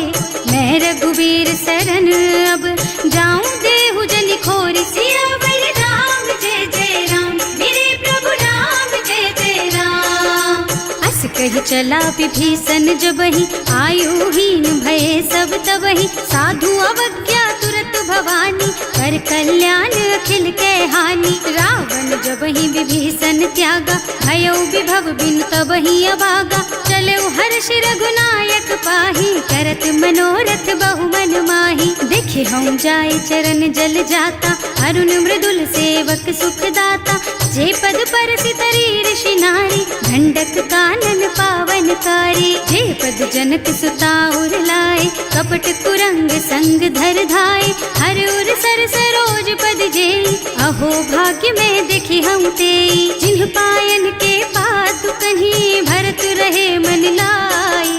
मैं रघुवीर शरण अब, जाऊं देहु जनि खोरि। सियावर राम जय जय राम, मेरे प्रभु राम जय जय राम। अस कही चला विभीषण जबहि, आयुहीन भये सब तबहि। साधु अवज्ञा तुरत भवानी, कर कल्याण अखिल के हानि। रावण जबहि विभीषण त्यागा, भयो विभव बिनु तबहि अभागा। चलऊ हर्ष रघुनायक पाहि, करत मनोरथ बहु मन माहि। देखे हम जाय चरण जल जाता, अरुण मृदुल सेवक सुख दाता। जे पद परसि तरी ऋषि नारी, ढंडक कानन पावन कारी। जे पद जनक सुता उर लाए, कपट कुरंग संग धर धाय। हर उर सर सरोज पद जेई, अहो भाग्य में देखी हम तेई। जिन्ह पायन के पातु कन्ही, भरत रहे मन लाई।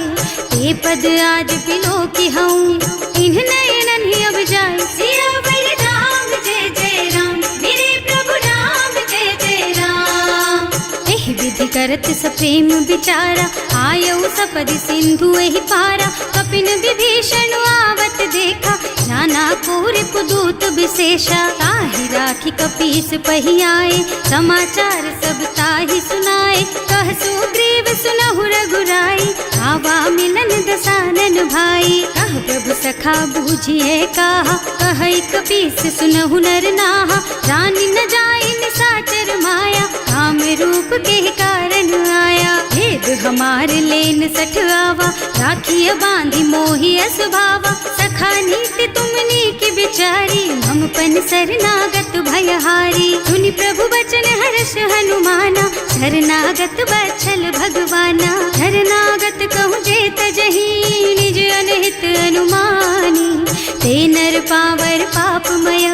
ते पद आज बिलो की हूँ, इन्ह नयनन ही अब जाए। सियावर राम जय जय राम, मेरे प्रभु राम जय जय राम। एहि विधि करत सप्रेम विचारा, आयऊ सपदि सिंधु एहि पारा। कपिन विभीषण आवत देखा, जाना कोरि पुदूत विशेषा। ताहि राखी कपीस पहि आए, समाचार सब ताहि सुनाए। कह सुग्रीव सुनहु रघुराई, आवा मिलन दसानन भाई। कह प्रभु सखा बूझिए कहा, कहै कपीस सुनहु नर नाहा। जानि न जाय निसाचर माया, काम रूप के कारण आया। भेद हमार लेन सठ आवा, राखिय बांधि मोहि असभावा। सखा नीति तुमनी की बिचारी, मम पन शरणागत भयहारी। सुनि प्रभु बचन हर्ष हनुमाना, शरणागत बछल भगवाना। शरणागत कहूँ जे तजहि, निज अनहित अनुमानी। ते नर पावर पापमय,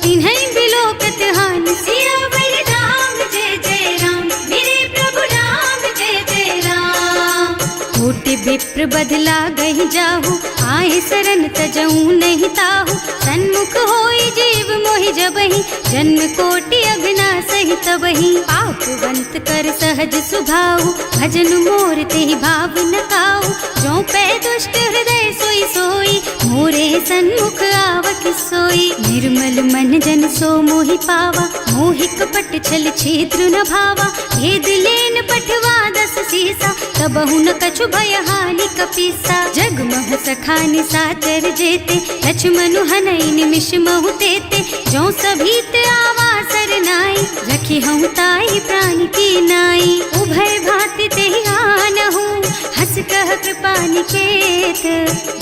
तिन्है बिलोकत हानि। सियावर राम जय जय राम, मेरे प्रभु राम जय जय राम। कोटि विप्र बदला गहि जाहु, आए शरण तजऊ नहीं ताहु। सन्मुख होई जीव मोहि जबहि, जन्म कोटि अघना सहि तबहि। पापवंत कर सहज सुभाऊ, भजन मोर तेहि भाव न काऊ। जो पै दुष्ट हृदय सोई सोई, मोरे सन्मुख आवक सोई। निर्मल मन जन सो मोहि पावा, मोहि कपट छल छिद्र न भावा। भेद लेन पठवा दस सीसा, तबहु न कछु भय हानि कपीसा। जग महु सखा निसाचर जेते, लक्ष्मण हनई निमिष महु तेते। जो सभीत आवा सरनाई, रखी हूँ ताई प्राण की नाई। उभय भांति तेहि आनहु, हस कह कृपा निकेत।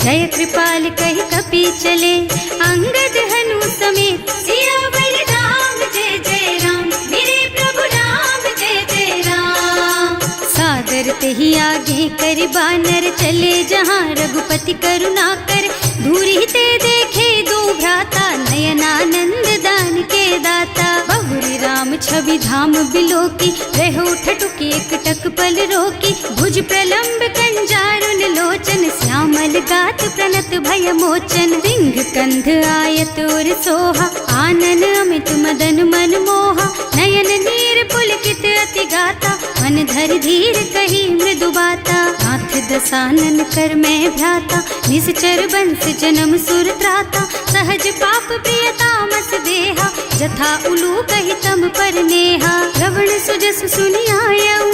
जय कृपाल कहि कपि चले, अंगद हनु समेत। सियावर राम जय जय राम, मेरे प्रभु राम जय जय राम। सादर तेहि आगे कर बानर, चले जहाँ रघुपति करुणा कर। दूरी ते देखे दो भ्राता, नयनानंद दान के दाता। बहुरी राम छवि धाम बिलोकी, रहो ठटुकी एकटक पल रोकी। भुज प्रलंब कंजारुन लोचन, श्यामल गात प्रणत भय मोचन। सिंह कंध आयत और सोहा, आनन अमित मदन मन मोहा। नयन नीर पुलकित अति गाता, मन धर धीर कही मृदु बाता। नाथ दसानन कर मैं भ्राता, निश्चर बंस जन्म सुर त्राता। सहज पाप प्रिय तामस देहा, जथा उलू कहि तम पर नेहा। श्रवण सुजस सुनि आयऊ,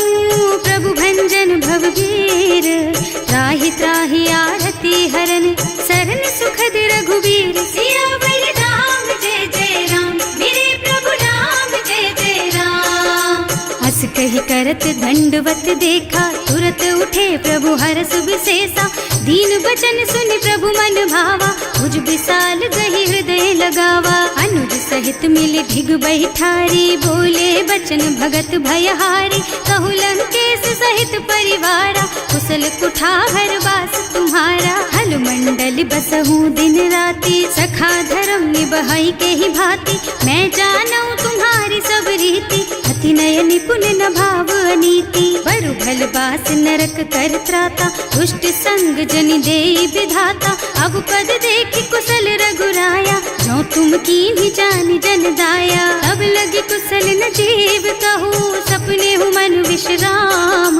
प्रभु भंजन भवबीर। त्राहि त्राहि आरती हरन, सरन सुखद रघुबीर। सियावर राम जय जय राम, मेरे प्रभु राम जय जय राम। करत दंडवत देखा, तुरत उठे प्रभु हरस विशेषा। दीन बचन सुनि प्रभु मन भावा, भुज विशाल गही हृदय लगावा। अनुज सहित मिल ढिग बैठारी, बोले बचन भगत भयहारी। कहु लंकेश सहित परिवारा, कुशल कुठार वास तुम्हारा। हल मंडल बसहु दिन राति, सखा धर्म निबहाई के ही भांति। मैं जानू तुम्हारी सब रीति, अति नय निपुण न भाव अनीति। बरु भल बास नरक कर त्राता, दुष्ट संग जनि देई विधाता। अब पद देखि कुशल रघुराया, जो तुम कीन्ही जानि जन दाया। अब लगी कुशल न जीव कहूँ, सपने हूँ मन विश्राम।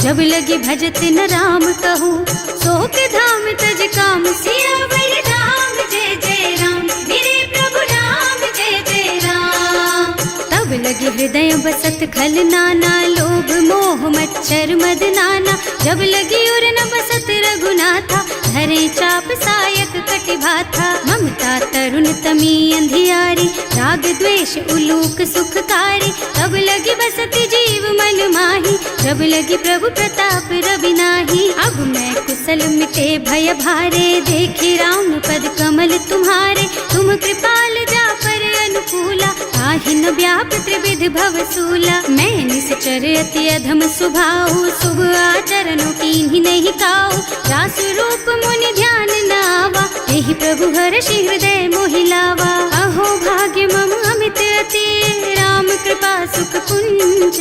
जब लगी भजत न राम कहूँ, शोक धाम तज काम। सियावर राम जय जय राम, मेरे प्रभु राम जय जय राम। तब लगी हृदय बसत खल नाना, लोभ मोह मच्छर मद नाना। जब लगी उर न बसत रघुनाथा, धरे चाप सायक कटि भाथा। ममता तरुण तमी अंधियारी, राग द्वेष उलूक सुखकारी। तब लगी बसती जीव मन माही, जब लगी प्रभु प्रताप रवि नाही। अब मैं कुशल मिटे भय भारे, देखी राम पद कमल तुम्हारे। तुम कृपाल जा पर अनुकूला, ताहि न व्याप त्रिविध भव सूला। मैं निश्चर अति अधम स्वभाव, शुभ आचरणों कीन्ही नहीं काऊ। रास रूप मुनि ध्यान न आवा, यही प्रभु हर्षि हृदय मोहि लावा। अहो भाग्य मम अमित अति, राम कृपा सुख पुंज।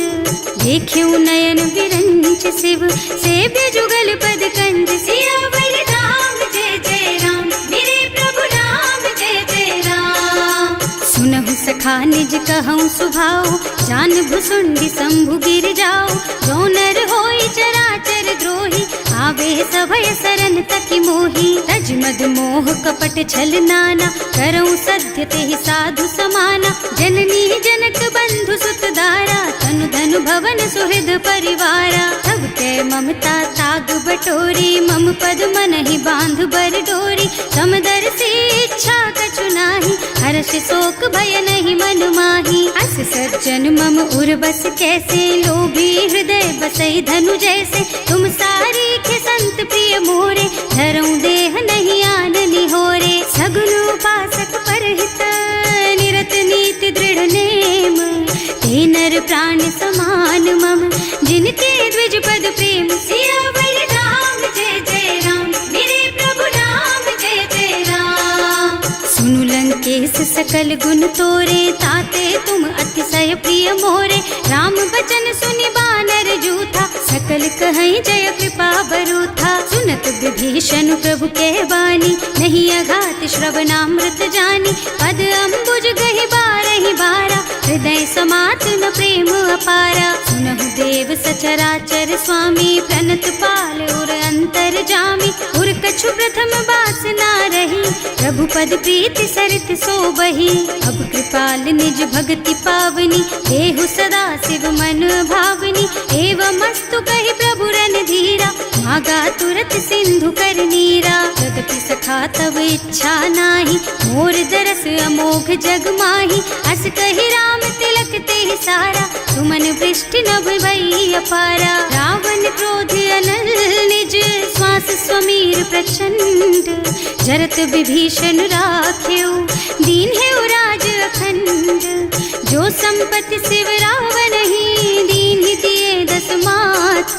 देख्यु नयन विरंच शिव, सेव्य जुगल पद कंज। सियावर राम जय जय राम, मेरे प्रभु राम जय जय राम। सुनहु सखा निज कहूँ सुभाऊ, जान भुसुंडी शंभु गिर जाओ। जो नर होई चराचर द्रोही, आवे सभय सरन तकी मोही। तज मद मोह कपट छल नाना, करऊँ सत्य तेहि साधु समाना। जननी जनक बंधु सुत दारा, तनु धनु भवन सुहृद परिवारा। तब के ममता ताग बटोरी, मम पद मन ही बांध बर डोरी। समदर से इच्छा कछु नाही, हर्ष शोक भय नहीं मन माही। अस सज्जन मम उर बस कैसे, लोभी हृदय बसई धनु जैसे। तुम सारी खे संत प्रिय मोरे, धरऊं देह नहीं आन निहोरे। सगुन उपासक परहित, निरत नीति दृढ़ नेम। ते नर प्राण समान मम, जिनके द्विज पद प्रेम। सियावर राम जय जय राम, मेरे प्रभु राम जय जय राम। सुनु लंकेश सकल गुण तोरे, ताते तुम अतिशय प्रिय मोरे। राम बचन सुनि बानर जूथा, सकल कहई जय कृपा बरूथा। सुनत विभीषण प्रभु के बानी, नहीं अघात श्रवणामृत जानी। पद अम्बुज गहि बारहि बारा, हृदय समात न प्रेम अपारा। सुनहु देव सचराचर स्वामी, प्रणत पाल उर अंतर जामी। उर कछु प्रथम बास ना रही, प्रभु पद प्रीति सरित सोबही। अब कृपाल निज भक्ति पावनी, देहु सदा शिव मन भावनी। एवं मस्तु कहि प्रभु रन धीरा, मागा तुरत सिंधु कर नीरा। जगति सखा तब इच्छा नाही, मोर दरस अमोघ जग माही। अस कहि राम तिलक तेहि सारा, सुमन वृष्टि नभ भई अपारा। रावण क्रोध अनल निज, श्वास स्वमीर प्रचंड। जरत विभीषण राख्यो, दीन है राज अखंड। जो संपत्ति शिव रावण ही, दीन ही दिए दस माथ।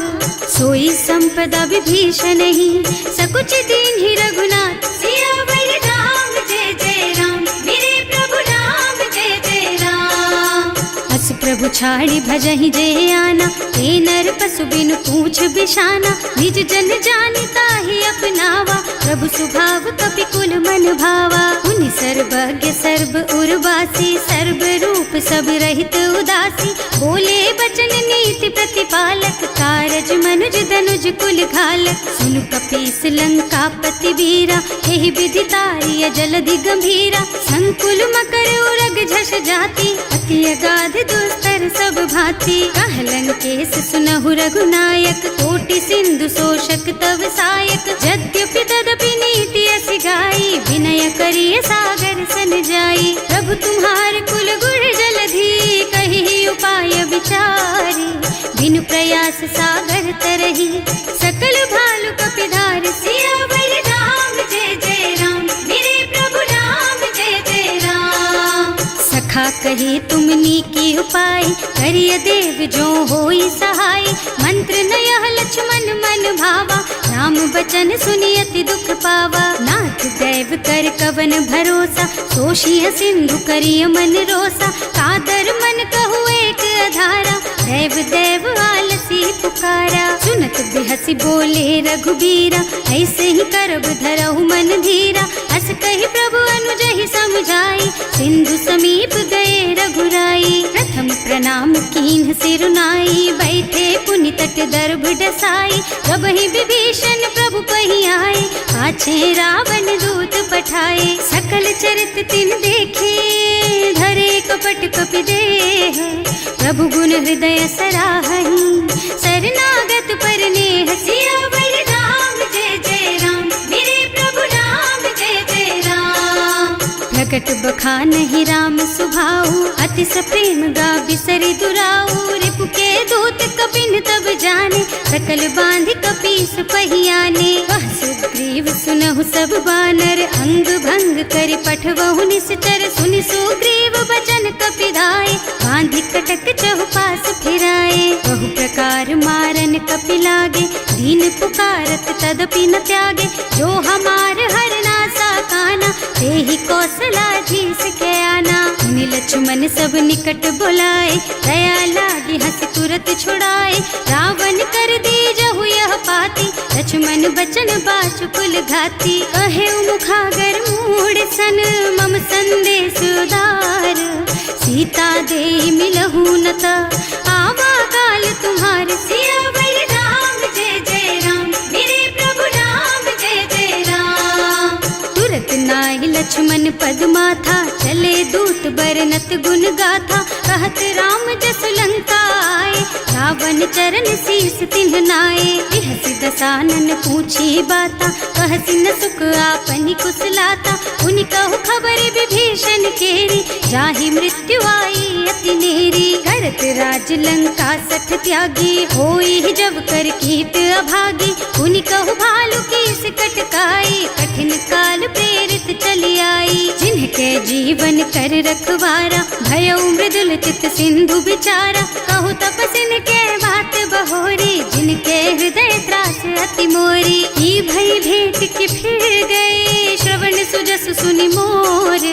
सोई संपदा विभीषण ही, सकुच दीन ही रघुनाथ। सियावर राम जय जय राम, मेरे प्रभु राम जय जय राम। अस प्रभु छाड़ी भजहि जय आना, ते नर पशु बिनु पूछ बिशाना। निज जन जानिता ही अपनावा, प्रभु स्वभाव कपि कुल मन भावा। उनि सर्वज्ञ सर्व उर्वासी, सर्व रूप सब रहित उदासी। बोले बचन नीति प्रतिपालक, कारज मनुज धनुज कुल घालक। सुनु कपीस लंकापति वीरा, एहि विधि तारिय जलधि गंभीरा। संकुल मकर उरग झष जाति, अति अगाध दुस्तर सब भांति। कह लंकेश सुनहु रघुनायक, कोटि सिंधु शोषक तव सायक। यद्यपि तदपि नीति अस गाई, विनय करिय सागर सन जाई। प्रभु तुम्हार कुल गुण जलधि, कहि उपाय विचारी। बिनु प्रयास सागर तरही। सकल भालु कपिधार सियावर राम जय जय राम, मेरे प्रभु राम जय जय राम। सखा कहे तुमनी की उपाय, करिय देव जो होई सहाय। मंत्र नयह लक्ष्मण मन भावा, राम बचन सुनि अति दुख पावा। नाथ दैव कर कवन भरोसा, सोषिय सिंधु करिय मन रोसा। कादर मन कहु एक अधारा, दैव दैव आलसी पुकारा। सुनत बिहसी बोले रघुबीरा, ऐसे ही करब धरहु मन धीरा। हस कहि प्रभु अनुजहि समझाई, सिंधु समीप गए रघुराई। प्रथम प्रणाम कीन्ह सिरुनाई, बैठे पुनि तट दर्भ डसाई। जब ही विभीषण प्रभु पही आए, पाछे रावण दूत पठाए। सकल चरित तिन देखे, धरे कपट कपि देह। प्रभु गुण हृदय सराहहि, शरणागत पर नेह। सियावर राम जय जय राम, मेरे प्रभु राम जय जय राम। प्रकट बखानहि राम सुभाऊ, अति सप्रेम गा बिसरि दुराऊ। रिपु के दूत कपिन तब जाने, सकल बांधि कपीस पहियाने। वह सुग्रीव सुनहु सब बानर, अंग भंग करि पठवहु निश्चर। सुनि सुग्रीव बचन कपिधाय, बांधि कटक चहुपास फिराए। बहु प्रकार मारन कपि लागे, दीन पुकारत तदपि न त्यागे। जो हमार हरनासा काना, तेहि कौशलाधीश के आना। मुनि लक्ष्मण सब निकट बुलाए, दया लागी हंस तुरत छुड़ाए। रावण कर दीजहु यह पाती, लक्ष्मण बचन बाचुकुल घाती। कहे मुखागर मूढ़ सन, मम संदेश उदार। सीता दे मिलहु न त, आवा काल तुम्हार। सियावर राम जय जय राम, मेरे प्रभु राम जय जय राम। तुरत नाहि लक्ष्मण पद माथा, चले दूत बरनत गुण गाथा। कहत राम जस लंका आए, रावण चरण शीस तिन्ह नाए। बिहसि दसानन पूछी बाता, कहसि न सुख आपनि कुशलाता। उनि कहु खबर विभीषण केरी, जाहि मृत्यु आई अति नेरी। करत राज लंका सठ त्यागी, होई जब कर कीट अभागी। उनि कहु भालु कीस कटकाई, कठिन काल प्रेरित चली आई। जिनके जीवन कर रखवारा, भयउ मृदुल चित सिंधु बिचारा। कहु तपसिन के बात बहोरी, जिनके हृदय त्रास अति मोरी। ई भई भेंट के फिर गए, श्रवण सुजस सुनि मोर।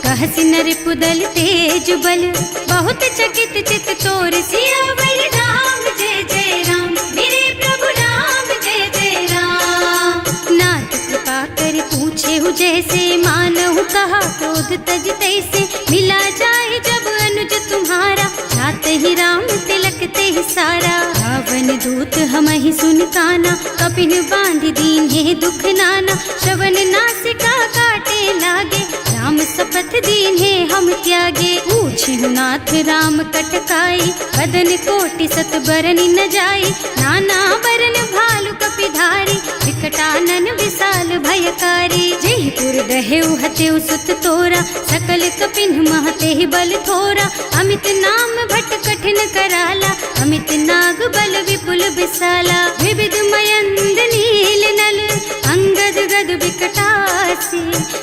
कहसि नर पुदल तेज बल, बहुत चकित चित तोर। सियावर राम जय जय राम, मेरे प्रभु राम जय जय राम। नाथ कृपा कर पूछे हु जैसे, मानहु कहा क्रोध तज तैसे। मिला जाए जब अनुज तुम्हारा, जात ही राम तिलक ते सारा। रावण दूत हमहि सुन काना, कपिन बांधि दीन्हे दुख नाना। श्रवण नासिका काटे लागे, राम शपथ दीन्हे हम त्यागे। पूछिहु नाथ राम कटकाई, बदन कोटि सत बरन न जाई। नाना बरन भालु कपिधारी, विकटानन विशाल भयकारी। जेहि पुर दहेउ हतेउ सुत तोरा, सकल कपिन महते बल थोरा। अमित नाम भट कठिन कराला, अमित नाग बल विपुल विशाला। विविध मयंद नील नल, अंगद गद विकटासी।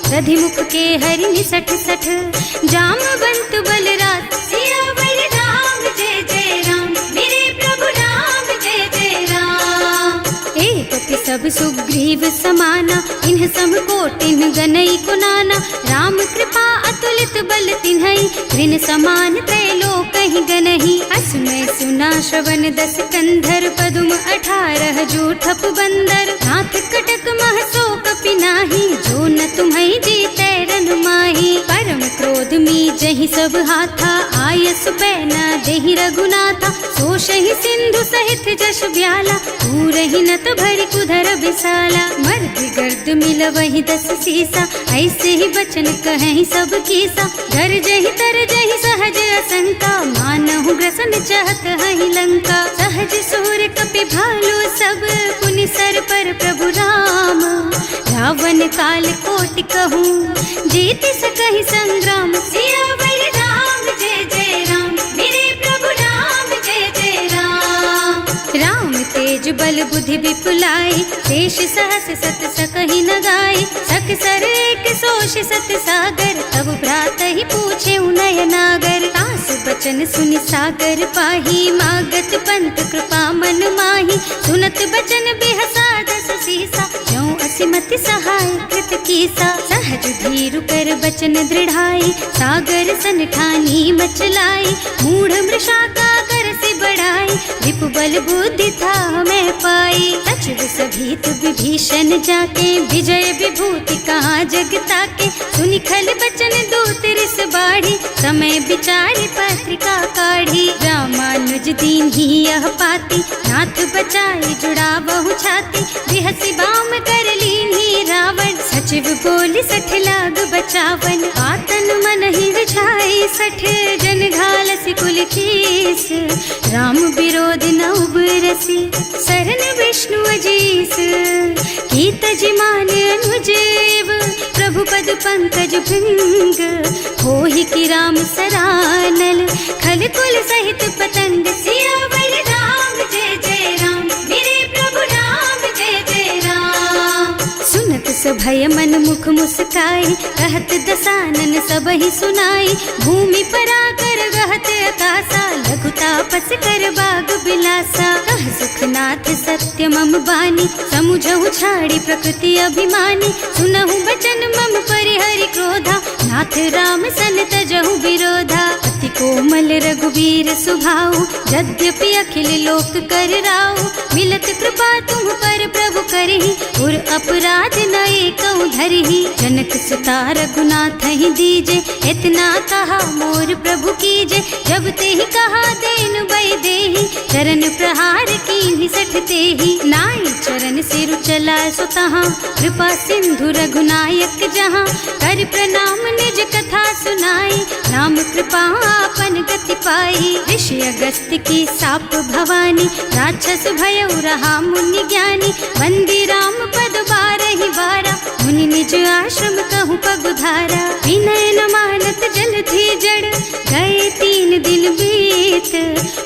दधिमुख के हरि निसठ सठ, जामवंत बलराज। सियावर राम जय जय राम, मेरे प्रभु राम जय जय राम। एक पति सब सुग्रीव समाना, इन्ह सम कोटिन गनई कुनाना। राम कृपा अतुलित बल तिन्हई, ऋण समान त्रैलोकहि गनहि। असुमय सुना श्रवण दस कंधर, पदुम 18 जूठप बंदर। नाथ कटक मह सो कपि नाही, जो न तुम्हई जीतै रन माही। परम क्रोध मी जहि सब हाथा, आयस पैना देहि रघुनाथा। सोषहि सिंधु सहित जश ब्याला, पूरहि नत भरि कुधर विशाला। मर्द गर्द मिलवहि 10 सीसा, ऐसे ही बचन कहें सब कीसा। गरजहि तरजहि सहज असंका, मानहु ग्रसन चाहत हहि लंका। सहज सूर कपि भालु सब, पुनि सर पर प्रभु राम। रावण काल कोटि कहूँ, जीति सकहि संग्राम। सियावर राम जय जय राम, मेरे प्रभु राम जय जय राम। तेज बल बुद्धि विपुलाई, शेष सहस सत सकहि न गाय। सक सर एक सोष सत सागर, तब भ्रात ही पूछे नयनागर। तास बचन सुनि सागर पाही, मागत पंत कृपा मन माही। सुनत बचन बिहसा दस सीसा, ज्यों असिमति सहाय कृत कीसा। सहज धीरु कर बचन दृढ़ाई, सागर सन ठानी मचलाई। मूढ़ मृषा का कर से बढ़ाई, विपु बल बुद्धि था मैं पाई। सचिव सभीत विभीषण जाके, विजय विभूति कहाँ जगता के। सुनि खल बचन दूत रिस बाढ़ी, समय विचारी पत्रिका काढ़ी। रामानुज दीन ही यह पाती, नाथ बचाई जुड़ा बहु छाती। बिहसी बाम कर लीन्ही रावण, सचिव बोली सठ लाग बचावन। आतन मन ही रिझाई सठ, जन घालसी कुल कीस। राम विरोध न उबरसी, सरन विष्णु अजीस। कीत जिमान अनुजेव, प्रभु पद पंकज भृंग। होहि की राम सरानल, खल कुल सहित पतंग। सियावर राम जय जय राम, मेरे प्रभु राम जय जय राम। सुनत सभय मन मुख मुस्काई, कहत दसानन सबहि सुनाई। भूमि पराकर गहत आकाशा, लघु तापस कर बाग बिलासा। कह सुखनाथ सत्य मम बानी, समुझहु छाड़ी प्रकृति अभिमानी। सुनहु बचन मम परिहरि क्रोधा, नाथ राम सन तजहु विरोधा। अति कोमल रघुवीर सुभाऊ, यद्यपि अखिल लोक कर राऊ। मिलत कृपा तुम पर प्रभु करहि, उर अपराध न एकौ धरहि। जनक सुता रघुनाथ ही दीजे, इतना कहा मोर प्रभु कीजे। जब ते ही कहा देन बई देहि, चरण प्रहार कीन्ही सठ तेहि। नाई चरण सिरु चला सुतहाँ, कृपा सिंधु रघुनायक जहाँ। कर प्रणाम निज कथा सुनाई, राम कृपा आपन गति पाई। ऋषि अगस्त्य की साप भवानी, राक्षस भयउ रहा मुनि ज्ञानी। बंदी राम पद बारहि बारा, मुनि निज आश्रम कहूँ पगुधारा। विनय न मानत जलधि जड़, गए 3 दिन बीत।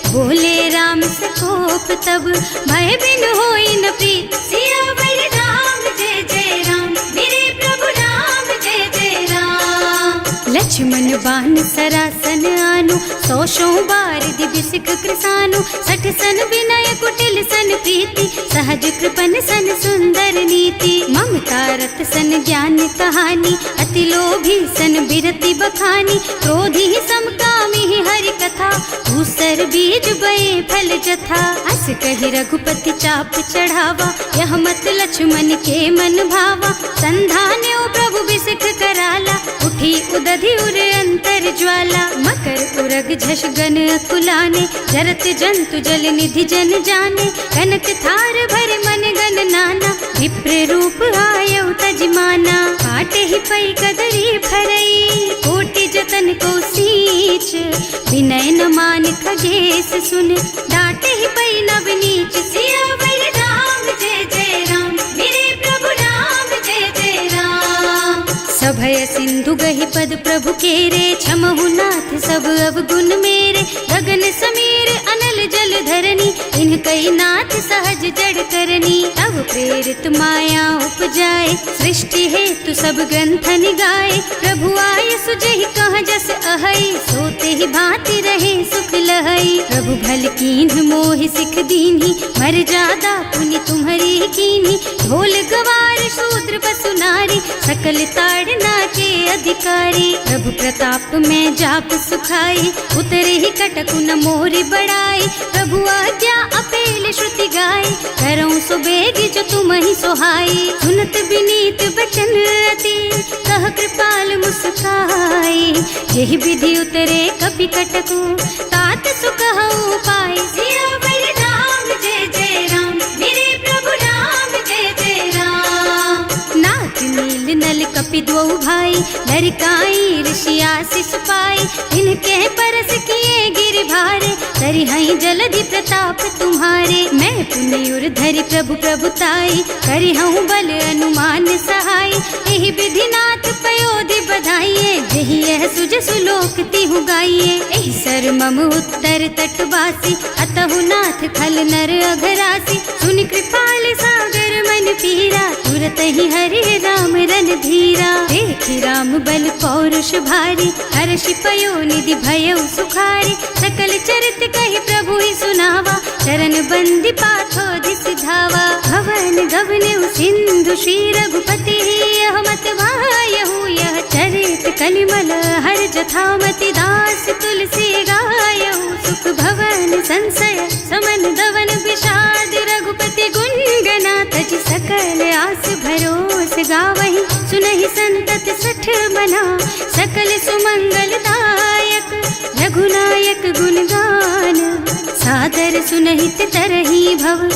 बोले राम सकोप तब, भय बिन होई न प्रीत। सियावर राम जय जय राम, मेरे प्रभु राम जय जय राम। लक्ष्मण बान सरासन आनु, 100 बार दिव्य सिख कृसानु। 60 सन विनय कुटिल सन प्रीति, सहज कृपन सन सुंदर नीति। ममता रत सन ज्ञान कहानी, अति लोभी सन बिरति बखानी। क्रोधी समकामी हरि कथा, दूसर बीज बये फल जथा। अस कहि रघुपति चाप चढ़ावा, यह मत लक्ष्मण के मन भावा। संधान्यो प्रभु बिसिख कराला, उठी उदधि उर अंतर ज्वाला। मकर उरग झष गन अकुलाने, जरत जंतु जल निधि जन जाने। कनक थार भर मन गन नाना, विप्र रूप आयउ तजमाना। काटे ही पई कदरी भरई, कोटि जतन को सींच। विनय न मान खगेश सुन, डांटे ही पई नव नीच। सियावर राम जय जय राम, मेरे प्रभु राम जय जय राम। सभय सिंधु गहि पद प्रभु केरे, क्षमहु नाथ सब अवगुण मेरे। गगन समीर अनल जल धरनी, इन्ह कई नाथ सहज जड़ करनी। तब प्रेरित माया उपजाए, सृष्टि हेतु सब ग्रंथन गाए। प्रभु आय सुजहि कह जस अहै, सोते ही भांति रहे सुख लहै। प्रभु भल कीन्ह मोहि सिख दीन्ही, मर्यादा पुनि तुम्हरी कीन्ही। ढोल गवार शूद्र पशु नारी, सकल ताड़ना के अधिकारी। प्रभु प्रताप में जाप सुखाई, उतरे ही कटकु न मोरि बड़ाई। प्रभु आज्ञा अपेल श्रुति गाय, करऊँ सुबेग जो तुम ही सोहाई। सुनत विनीत बचन अति, कह कृपाल मुस्काई। यही विधि उतरे कपि कटकु, तात सुकहु पाई। सियावर राम जय जय राम, मेरे प्रभु राम जय जय राम। नाथ नील नल कपि दो भाई, लरिकाई ऋषि आशीष पाई। इनके परस किए गिर भारे, तरिहै जलधि प्रताप तुम्हारे। मैं पुनि उर धरि प्रभु प्रभुताई, करिहऊँ बल अनुमान सहाय। एहि विधि नाथ पयोधि बधाइए, जेहि यह सुजसु लोक तिहु गाइए। एहि सर मम उत्तर तटवासी, अतहु नाथ खल नर अघरासी। सुनि कृपाल सागर मन पीरा, तुरत ही हरे राम रन धीरा। देखि राम बल पौरुष भारी, हर्षि पयो निधि भयउ सुखारी। सकल चरित कहि प्रभु ही सुनावा, चरण बंदी पाथो धावा। भवन गगन सिंधु श्री रघुपति, यह मत वायहु यह चरित कलिमल हर जथामति। दास तुलसी गायहु, सुख भवन संशय समन दवन विषाद। रघुपति गुण गना तज सकल आस भरोस गावहि। सुनहि संतत सठ मना, सकल सुमंगल दायक। रघुनायक गुण गान, सादर सुनहित तरहि भव।